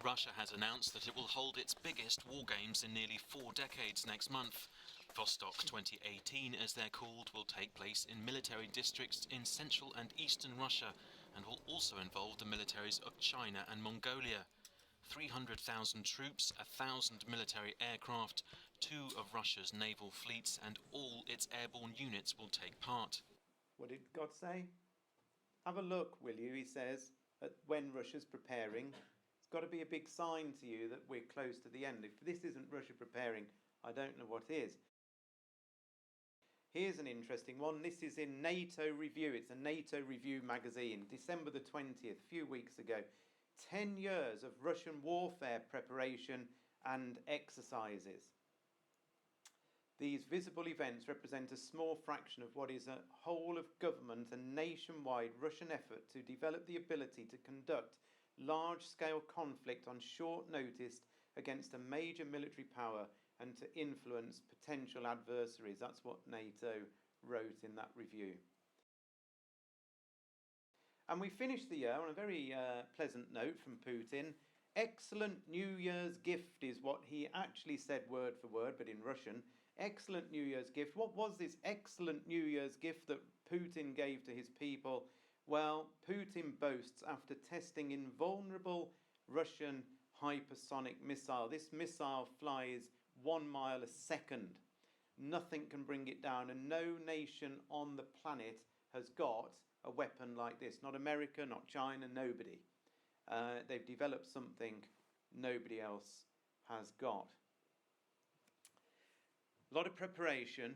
Russia has announced that it will hold its biggest war games in nearly 4 decades next month. Vostok 2018, as they're called, will take place in military districts in central and eastern Russia and will also involve the militaries of China and Mongolia. 300,000 troops, 1,000 military aircraft, 2 of Russia's naval fleets and all its airborne units will take part. What did God say? Have a look, will you, he says, at when Russia's preparing. It's got to be a big sign to you that we're close to the end. If this isn't Russia preparing, I don't know what is. Here's an interesting one. This is in NATO Review. It's a NATO Review magazine, December the 20th, a few weeks ago. 10 years of Russian warfare preparation and exercises. These visible events represent a small fraction of what is a whole of government and nationwide Russian effort to develop the ability to conduct large-scale conflict on short notice against a major military power and to influence potential adversaries. That's what NATO wrote in that review. And we finished the year on a very pleasant note from Putin. Excellent New Year's gift is what he actually said word for word, but in Russian. Excellent New Year's gift. What was this excellent New Year's gift that Putin gave to his people? Well, Putin boasts after testing invulnerable Russian hypersonic missile. This missile flies 1 mile a second. Nothing can bring it down, and no nation on the planet has got a weapon like this. Not America, not China, nobody. They've developed something nobody else has got. A lot of preparation.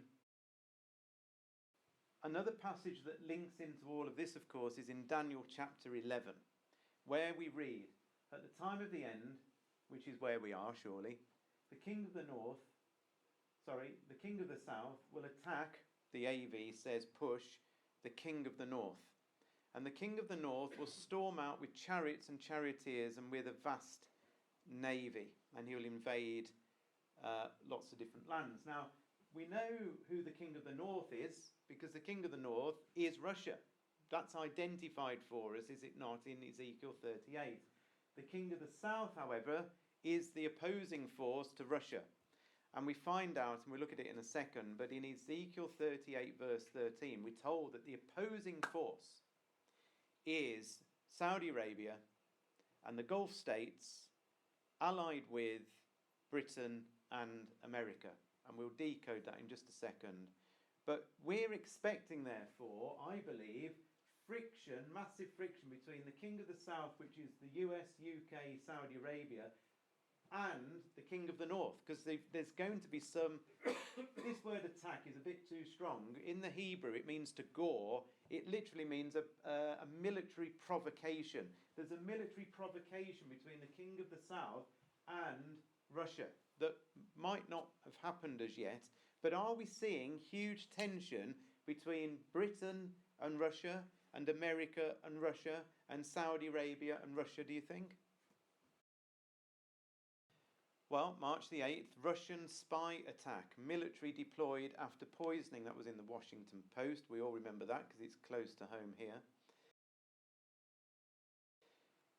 Another passage that links into all of this, of course, is in Daniel chapter 11, where we read, at the time of the end, which is where we are surely, the king of the south will attack, the AV says push, the king of the north. And the king of the north will storm out with chariots and charioteers and with a vast navy, and he'll invade lots of different lands. Now, we know who the king of the north is, because the king of the north is Russia. That's identified for us, is it not, in Ezekiel 38. The king of the south, however, is the opposing force to Russia. And we find out, and we'll look at it in a second, but in Ezekiel 38 verse 13, we're told that the opposing force is Saudi Arabia and the Gulf states allied with Britain and America. And we'll decode that in just a second. But we're expecting, therefore, I believe, friction, massive friction between the king of the south, which is the US, UK, Saudi Arabia, and the king of the north, because there's going to be some... This word attack is a bit too strong. In the Hebrew, it means to gore. It literally means a military provocation. There's a military provocation between the king of the south and Russia that might not have happened as yet. But are we seeing huge tension between Britain and Russia, and America and Russia, and Saudi Arabia and Russia, do you think? Well, March the 8th, Russian spy attack, military deployed after poisoning. That was in the Washington Post. We all remember that because it's close to home here.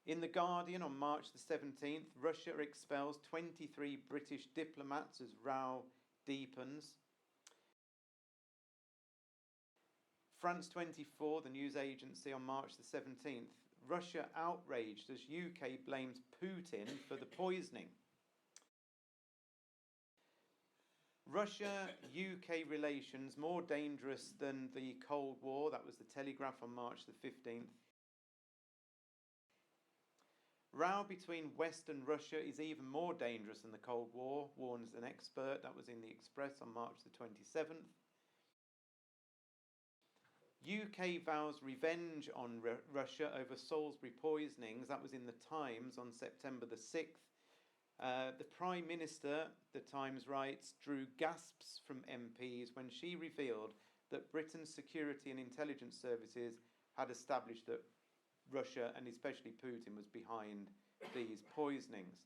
In The Guardian on March the 17th, Russia expels 23 British diplomats as row deepens. France 24, the news agency, on March the 17th, Russia outraged as UK blames Putin for the poisoning. Russia-UK relations more dangerous than the Cold War. That was the Telegraph on March the 15th. Row between West and Russia is even more dangerous than the Cold War, warns an expert. That was in the Express on March the 27th. UK vows revenge on Russia over Salisbury poisonings. That was in the Times on September the 6th. The Prime Minister, the Times writes, drew gasps from MPs when she revealed that Britain's security and intelligence services had established that Russia, and especially Putin, was behind these poisonings.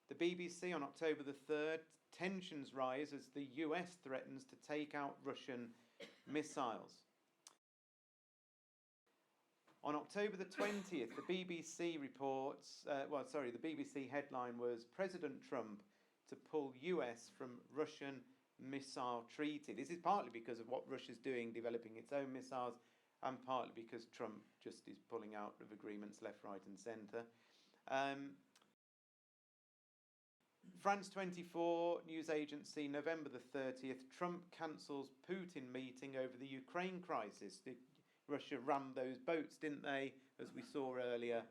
The BBC on October the 3rd, tensions rise as the US threatens to take out Russian missiles. On October the 20th, the BBC reports, the BBC headline was President Trump to pull US from Russian missile treaty. This is partly because of what Russia's doing, developing its own missiles, and partly because Trump just is pulling out of agreements left, right and centre. France 24 news agency, November the 30th, Trump cancels Putin meeting over the Ukraine crisis. Russia rammed those boats, didn't they, as we saw earlier.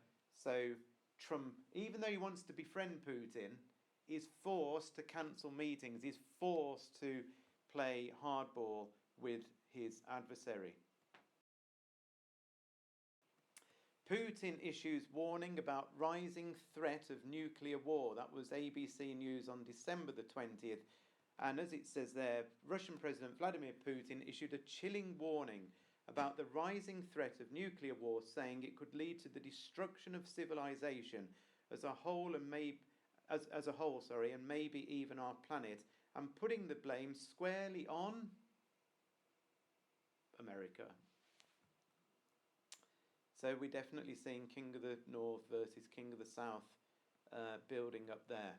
So Trump, even though he wants to befriend Putin, is forced to cancel meetings, is forced to play hardball with his adversary. Putin issues warning about rising threat of nuclear war. That was ABC News on December the 20th. And as it says there, Russian President Vladimir Putin issued a chilling warning about the rising threat of nuclear war, saying it could lead to the destruction of civilization as a whole, and maybe even our planet, and putting the blame squarely on America. So we're definitely seeing King of the North versus King of the South building up there.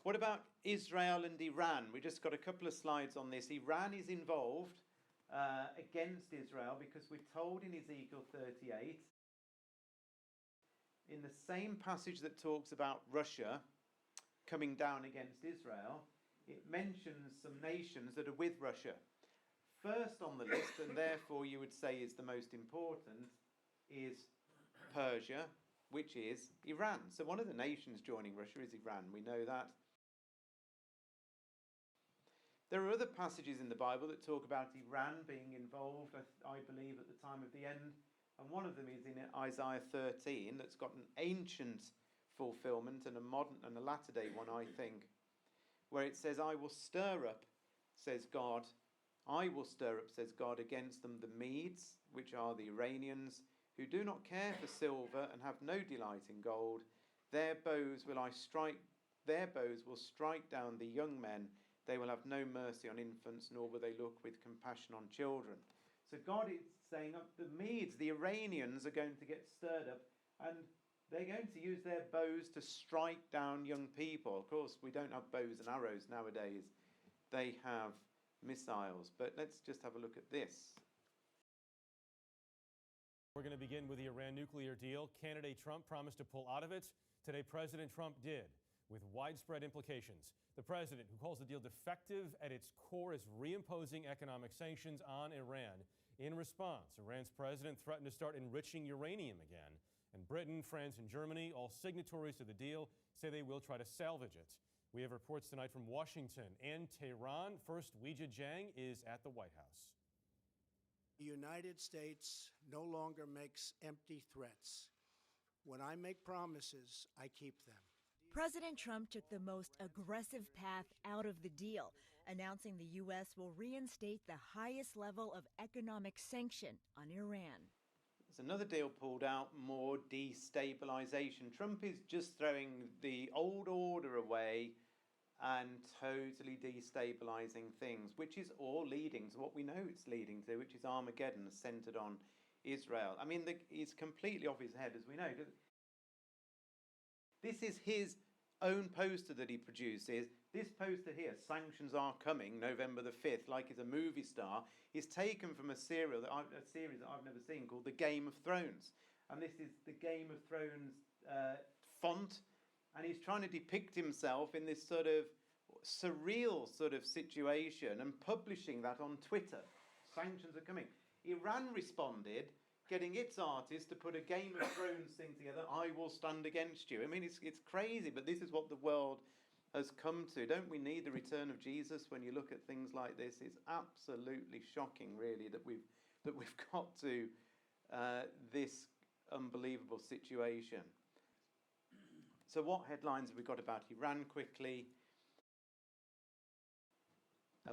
What about Israel and Iran? We just got a couple of slides on this. Iran is involved against Israel because we're told in Ezekiel 38, in the same passage that talks about Russia, coming down against Israel, it mentions some nations that are with Russia. First on the list, and therefore you would say is the most important, is Persia, which is Iran. So one of the nations joining Russia is Iran. We know that. There are other passages in the Bible that talk about Iran being involved, I believe, at the time of the end. And one of them is in Isaiah 13, that's got an ancient fulfillment and a modern and a latter-day one, I think, where it says, I will stir up, says God, I will stir up, says God, against them the Medes, which are the Iranians, who do not care for silver and have no delight in gold. Their bows will strike down the young men. They will have no mercy on infants, nor will they look with compassion on children. So God is saying the Medes, the Iranians, are going to get stirred up, and they're going to use their bows to strike down young people. Of course, we don't have bows and arrows nowadays. They have missiles. But let's just have a look at this. We're going to begin with the Iran nuclear deal. Candidate Trump promised to pull out of it. Today, President Trump did, with widespread implications. The president, who calls the deal defective at its core, is reimposing economic sanctions on Iran. In response, Iran's president threatened to start enriching uranium again. And Britain, France, and Germany, all signatories to the deal, say they will try to salvage it. We have reports tonight from Washington and Tehran. First, Weijia Jiang is at the White House. The United States no longer makes empty threats. When I make promises, I keep them. President Trump took the most aggressive path out of the deal, announcing the U.S. will reinstate the highest level of economic sanction on Iran. There's another deal pulled out, more destabilization. Trump is just throwing the old order away and totally destabilizing things, which is all leading to what we know it's leading to, which is Armageddon centered on Israel. I mean, he's completely off his head, as we know. This is his own poster that he produces. This poster here, Sanctions Are Coming, November the 5th, like he's a movie star, is taken from a series that I've never seen called The Game of Thrones. And this is the Game of Thrones font. And he's trying to depict himself in this sort of surreal sort of situation and publishing that on Twitter. Sanctions are coming. Iran responded, getting its artists to put a Game of Thrones thing together. I will stand against you. I mean, it's crazy, but this is what the world has come to. Don't we need the return of Jesus when you look at things like this? It's absolutely shocking, really, that we've got to this unbelievable situation. So what headlines have we got about Iran quickly?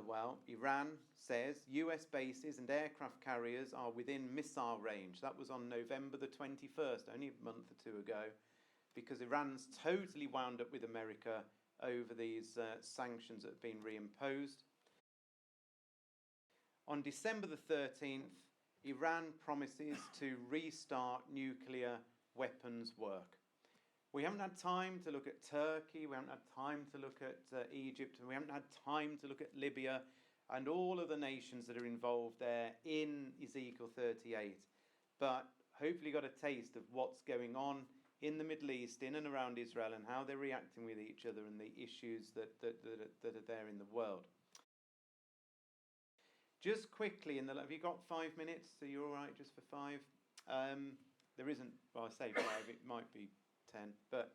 Well, Iran says US bases and aircraft carriers are within missile range. That was on November the 21st, only a month or two ago, because Iran's totally wound up with America over these sanctions that have been reimposed. On December the 13th, Iran promises to restart nuclear weapons work. We haven't had time to look at Turkey, we haven't had time to look at Egypt, and we haven't had time to look at Libya and all of the nations that are involved there in Ezekiel 38. But hopefully you got a taste of what's going on in the Middle East, in and around Israel, and how they're reacting with each other and the issues that are there in the world. Just quickly, have you got 5 minutes? So you're all right just for 5? There isn't, well, I say 5, it might be 10, but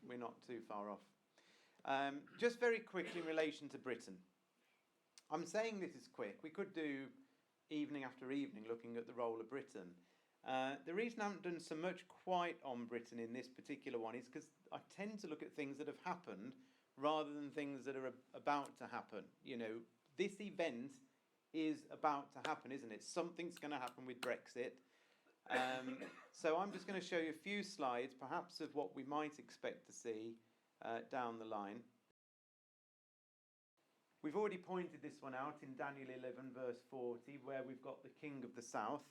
we're not too far off. Just very quickly in relation to Britain. I'm saying this is quick. We could do evening after evening looking at the role of Britain. The reason I haven't done so much quite on Britain in this particular one is because I tend to look at things that have happened rather than things that are about to happen. You know, this event is about to happen, isn't it? Something's going to happen with Brexit. So I'm just going to show you a few slides, perhaps of what we might expect to see down the line. We've already pointed this one out in Daniel 11, verse 40, where we've got the king of the south.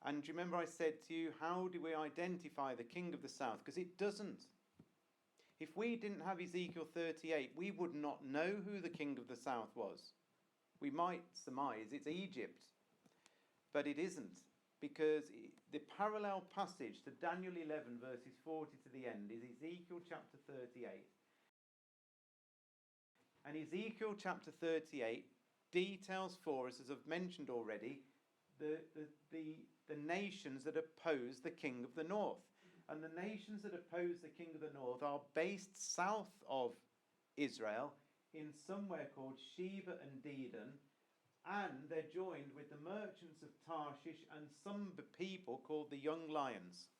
And do you remember I said to you, how do we identify the king of the south? Because it doesn't. If we didn't have Ezekiel 38, we would not know who the king of the south was. We might surmise it's Egypt, but it isn't. Because the parallel passage to Daniel 11, verses 40 to the end, is Ezekiel chapter 38. And Ezekiel chapter 38 details for us, as I've mentioned already, the nations that oppose the king of the north. And the nations that oppose the king of the north are based south of Israel in somewhere called Sheba and Dedan, and they're joined with the merchants of Tarshish and some people called the young lions.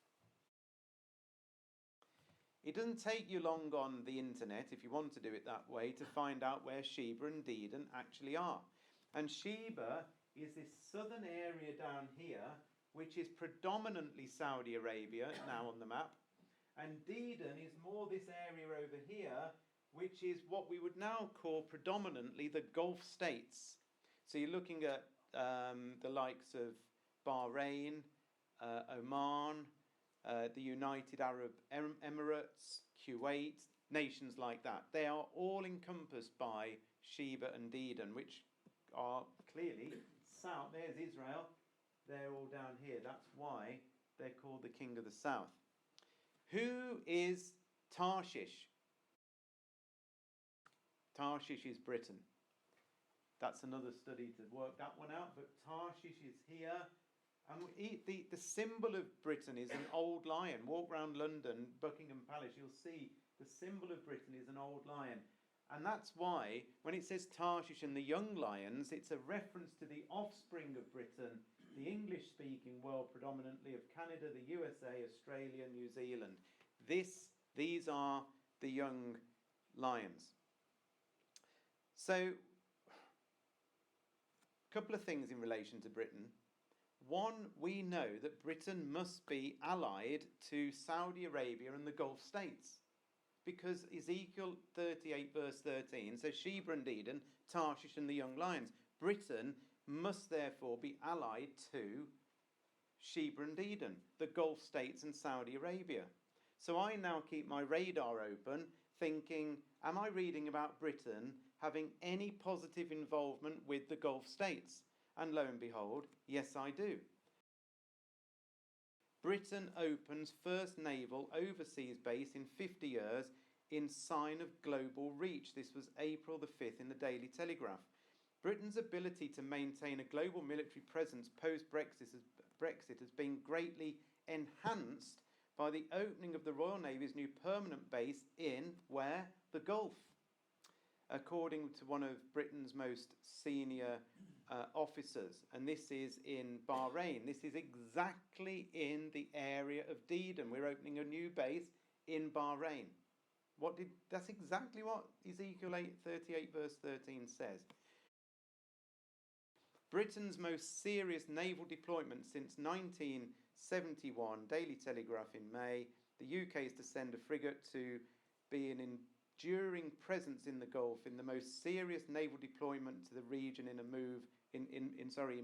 It doesn't take you long on the internet, if you want to do it that way, to find out where Sheba and Dedan actually are. And Sheba is this southern area down here, which is predominantly Saudi Arabia now on the map. And Dedan is more this area over here, which is what we would now call predominantly the Gulf states. So you're looking at the likes of Bahrain, Oman, the United Arab Emirates, Kuwait, nations like that. They are all encompassed by Sheba and Dedan, which are clearly south. There's Israel. They're all down here. That's why they're called the King of the South. Who is Tarshish? Tarshish is Britain. That's another study to work that one out, but Tarshish is here. And the symbol of Britain is an old lion. Walk around London, Buckingham Palace, you'll see the symbol of Britain is an old lion. And that's why, when it says Tarshish and the young lions, it's a reference to the offspring of Britain, the English-speaking world, predominantly of Canada, the USA, Australia, New Zealand. These are the young lions. So, a couple of things in relation to Britain. One, we know that Britain must be allied to Saudi Arabia and the Gulf states, because Ezekiel 38 verse 13 says Sheba and Dedan, Tarshish and the young lions. Britain must therefore be allied to Sheba and Dedan, the Gulf states and Saudi Arabia. So I now keep my radar open, thinking, am I reading about Britain having any positive involvement with the Gulf states? And lo and behold, yes I do. Britain opens first naval overseas base in 50 years in sign of global reach. This was April the 5th in the Daily Telegraph. Britain's ability to maintain a global military presence post-Brexit has been greatly enhanced by the opening of the Royal Navy's new permanent base in, where? The Gulf. According to one of Britain's most senior officers, and this is in Bahrain. This is exactly in the area of Dedan. We're opening a new base in Bahrain. That's exactly what Ezekiel 38 verse 13 says. Britain's most serious naval deployment since 1971, Daily Telegraph in May. The UK is to send a frigate to be an enduring presence in the Gulf in the most serious naval deployment to the region in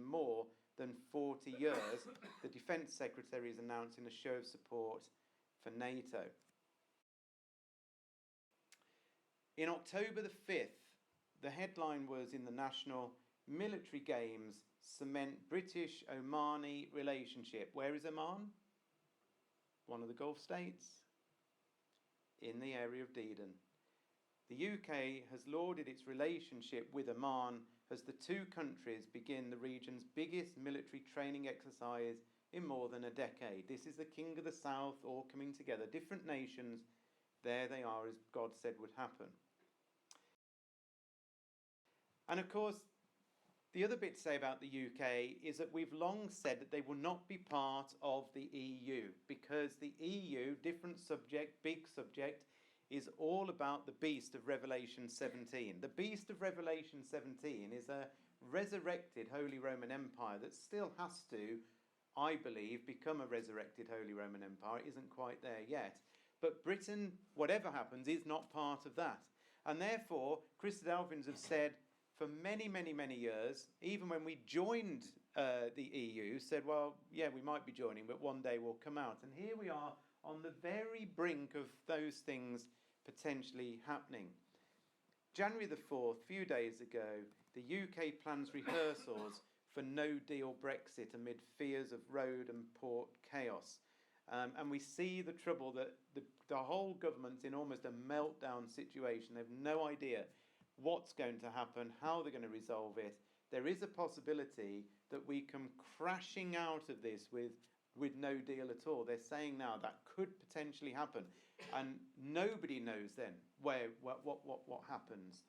more than 40 years, the Defence Secretary is announcing a show of support for NATO. In October the 5th, the headline was in the National Military Games cement British-Omani relationship. Where is Oman? One of the Gulf states, in the area of Dedan. The UK has lauded its relationship with Oman as the two countries begin the region's biggest military training exercise in more than a decade. This is the King of the South all coming together. Different nations, there they are, as God said would happen. And of course, the other bit to say about the UK is that we've long said that they will not be part of the EU, because the EU, different subject, big subject, is all about the beast of Revelation 17. The beast of Revelation 17 is a resurrected Holy Roman Empire that still has to, I believe, become a resurrected Holy Roman Empire. It isn't quite there yet. But Britain, whatever happens, is not part of that. And therefore, Christadelphians have said for many, many, many years, even when we joined the EU, said, well, yeah, we might be joining, but one day we'll come out. And here we are on the very brink of those things potentially happening. January the 4th, a few days ago, the UK plans rehearsals for no-deal Brexit amid fears of road and port chaos. And we see the trouble that the whole government's in almost a meltdown situation. They have no idea. what's going to happen, how they're going to resolve it. There is a possibility that we come crashing out of this with no deal at all. They're saying now that could potentially happen, and nobody knows then what happens.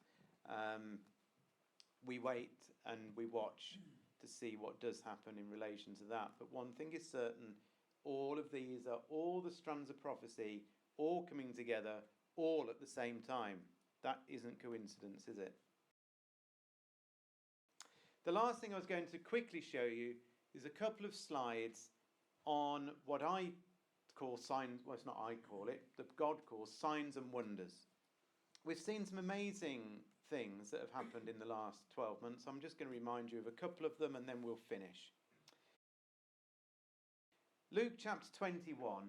We wait and we watch to see what does happen in relation to that. But one thing is certain, all of these are all the strands of prophecy, all coming together, all at the same time. That isn't coincidence, is it? The last thing I was going to quickly show you is a couple of slides on what I call signs, well, it's not I call it, that God calls signs and wonders. We've seen some amazing things that have happened in the last 12 months. I'm just going to remind you of a couple of them and then we'll finish. Luke chapter 21.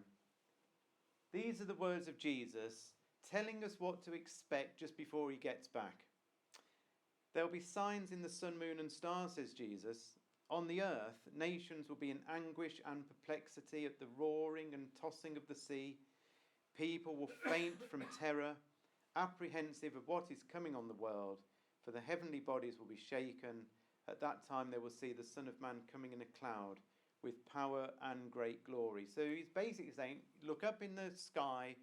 These are the words of Jesus telling us what to expect just before he gets back. There'll be signs in the sun, moon and stars, says Jesus. On the earth, nations will be in anguish and perplexity at the roaring and tossing of the sea. People will faint from terror, apprehensive of what is coming on the world, for the heavenly bodies will be shaken. At that time they will see the Son of Man coming in a cloud with power and great glory. So he's basically saying, look up in the sky,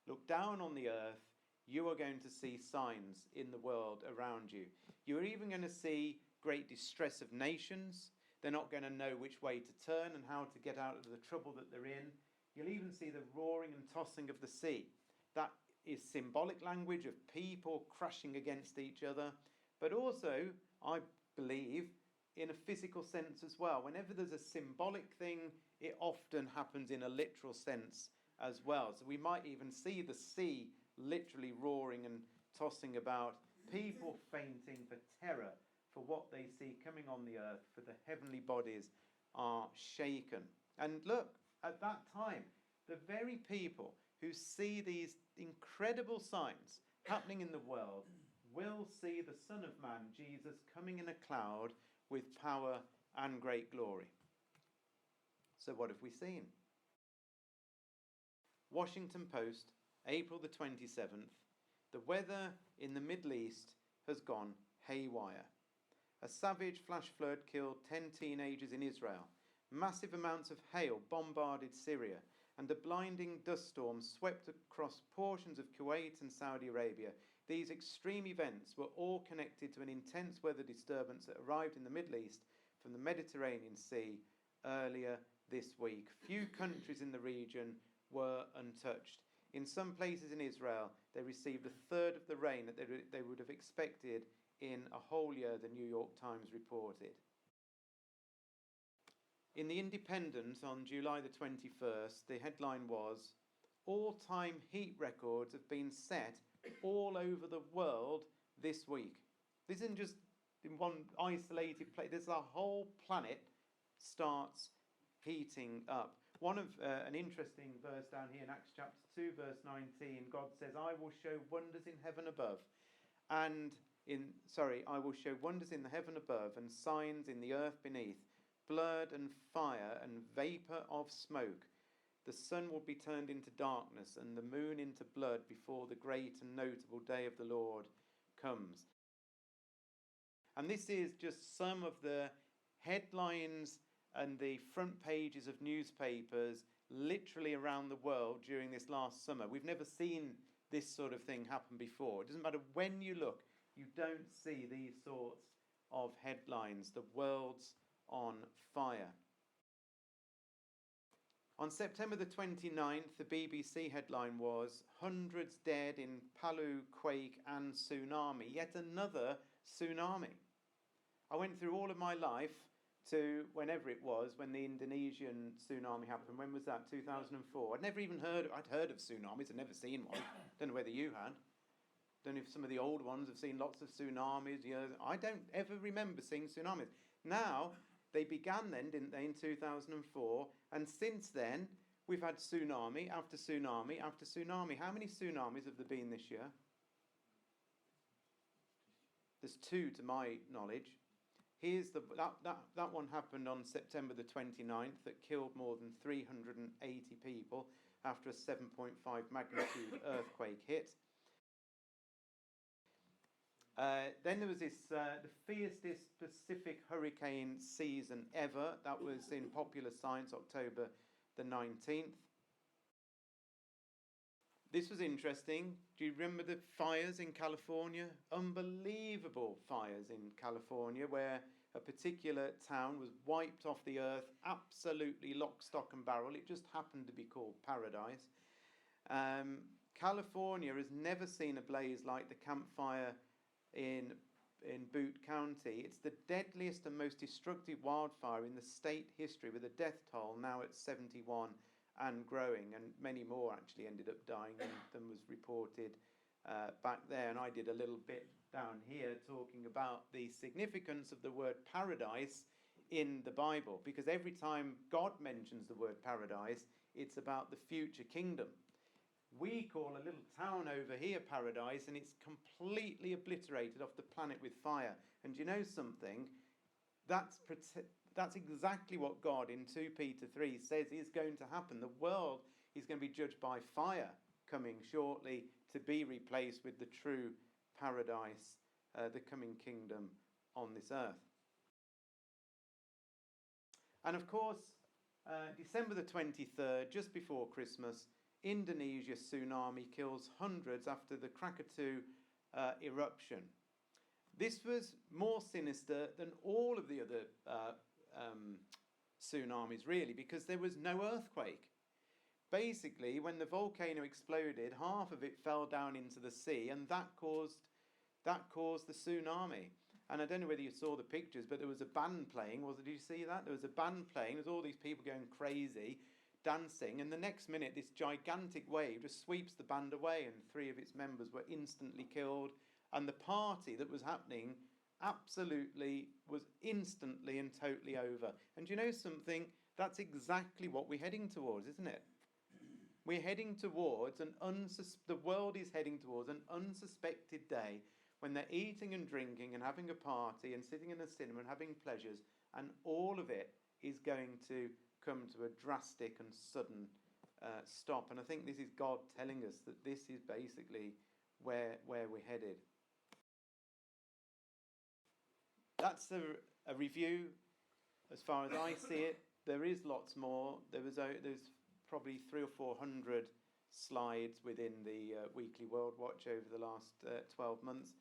look down on the earth, you are going to see signs in the world around you. You're even going to see great distress of nations. They're not going to know which way to turn and how to get out of the trouble that they're in. You'll even see the roaring and tossing of the sea. That is symbolic language of people crashing against each other, but also, I believe, in a physical sense as well. Whenever there's a symbolic thing, it often happens in a literal sense as well. So we might even see the sea literally roaring and tossing about, people fainting for terror for what they see coming on the earth, for the heavenly bodies are shaken. And look, at that time, the very people who see these incredible signs happening in the world will see the Son of Man, Jesus, coming in a cloud with power and great glory. So what have we seen? Washington Post, April the 27th. The weather in the Middle East has gone haywire. A savage flash flood killed 10 teenagers in Israel. Massive amounts of hail bombarded Syria, and a blinding dust storm swept across portions of Kuwait and Saudi Arabia. These extreme events were all connected to an intense weather disturbance that arrived in the Middle East from the Mediterranean Sea earlier this week. Few countries in the region were untouched. In some places in Israel, they received a third of the rain that they would have expected in a whole year, the New York Times reported. In The Independent on July the 21st, the headline was, all-time heat records have been set all over the world this week. This isn't just in one isolated place. There's a whole planet starts heating up. One of an interesting verse down here in Acts chapter 2, verse 19, God says, I will show wonders in heaven above, I will show wonders in the heaven above and signs in the earth beneath, blood and fire and vapour of smoke. The sun will be turned into darkness and the moon into blood before the great and notable day of the Lord comes. And this is just some of the headlines and the front pages of newspapers literally around the world during this last summer. We've never seen this sort of thing happen before. It doesn't matter when you look, you don't see these sorts of headlines. The world's on fire. On September the 29th, the BBC headline was, hundreds dead in Palu quake and tsunami. Yet another tsunami. I went through all of my life to whenever it was, when the Indonesian tsunami happened. When was that? 2004. I'd never even heard of tsunamis. I'd never seen one. Don't know whether you had. Don't know if some of the old ones have seen lots of tsunamis. I don't ever remember seeing tsunamis. Now, they began then, didn't they, in 2004. And since then, we've had tsunami after tsunami after tsunami. How many tsunamis have there been this year? There's 2 to my knowledge. Here's that one happened on September the 29th that killed more than 380 people after a 7.5 magnitude earthquake hit. Then there was this, the fiercest Pacific hurricane season ever. That was in Popular Science, October the 19th. This was interesting. Do you remember the fires in California? Unbelievable fires in California, where a particular town was wiped off the earth, absolutely lock, stock and barrel. It just happened to be called Paradise. California has never seen a blaze like the Camp Fire in Butte County. It's the deadliest and most destructive wildfire in the state history, with a death toll now at 71 and growing, and many more actually ended up dying than was reported back there. And I did a little bit down here talking about the significance of the word paradise in the Bible, because every time God mentions the word paradise, it's about the future kingdom. We call a little town over here paradise, and it's completely obliterated off the planet with fire. And do you know something? That's exactly what God in 2 Peter 3 says is going to happen. The world is going to be judged by fire coming shortly, to be replaced with the true paradise, the coming kingdom on this earth. And of course, December the 23rd, just before Christmas, Indonesia tsunami kills hundreds after the Krakatau eruption. This was more sinister than all of the other tsunamis, really, because there was no earthquake. Basically, when the volcano exploded, half of it fell down into the sea, and that caused the tsunami. And I don't know whether you saw the pictures, but there was a band playing. Did you see that? There was a band playing. There's all these people going crazy, dancing, and the next minute this gigantic wave just sweeps the band away, and 3 of its members were instantly killed. And the party that was happening absolutely was instantly and totally over. And do you know something? That's exactly what we're heading towards, isn't it? We're heading towards the world is heading towards an unsuspected day when they're eating and drinking and having a party and sitting in a cinema and having pleasures, and all of it is going to come to a drastic and sudden stop. And I think this is God telling us that this is basically where we're headed. That's a review as far as I see it. There is lots more. There's probably 300 or 400 slides within the Weekly World Watch over the last 12 months.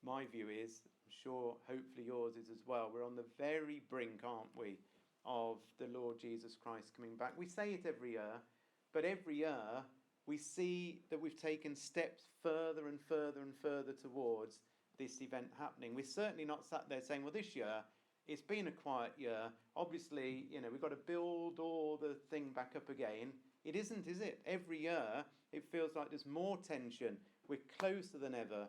My view is, I'm sure hopefully yours is as well, we're on the very brink, aren't we, of the Lord Jesus Christ coming back. We say it every year, but every year we see that we've taken steps further and further and further towards this event happening. We're certainly not sat there saying, well, this year it's been a quiet year. Obviously, we've got to build all the thing back up again. It isn't, is it? Every year it feels like there's more tension. We're closer than ever.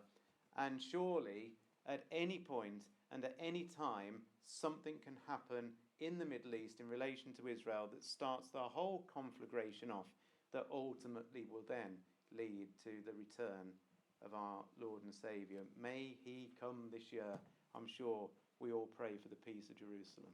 And surely at any point and at any time, something can happen in the Middle East in relation to Israel that starts the whole conflagration off, that ultimately will then lead to the return of our Lord and Saviour. May he come this year. I'm sure we all pray for the peace of Jerusalem.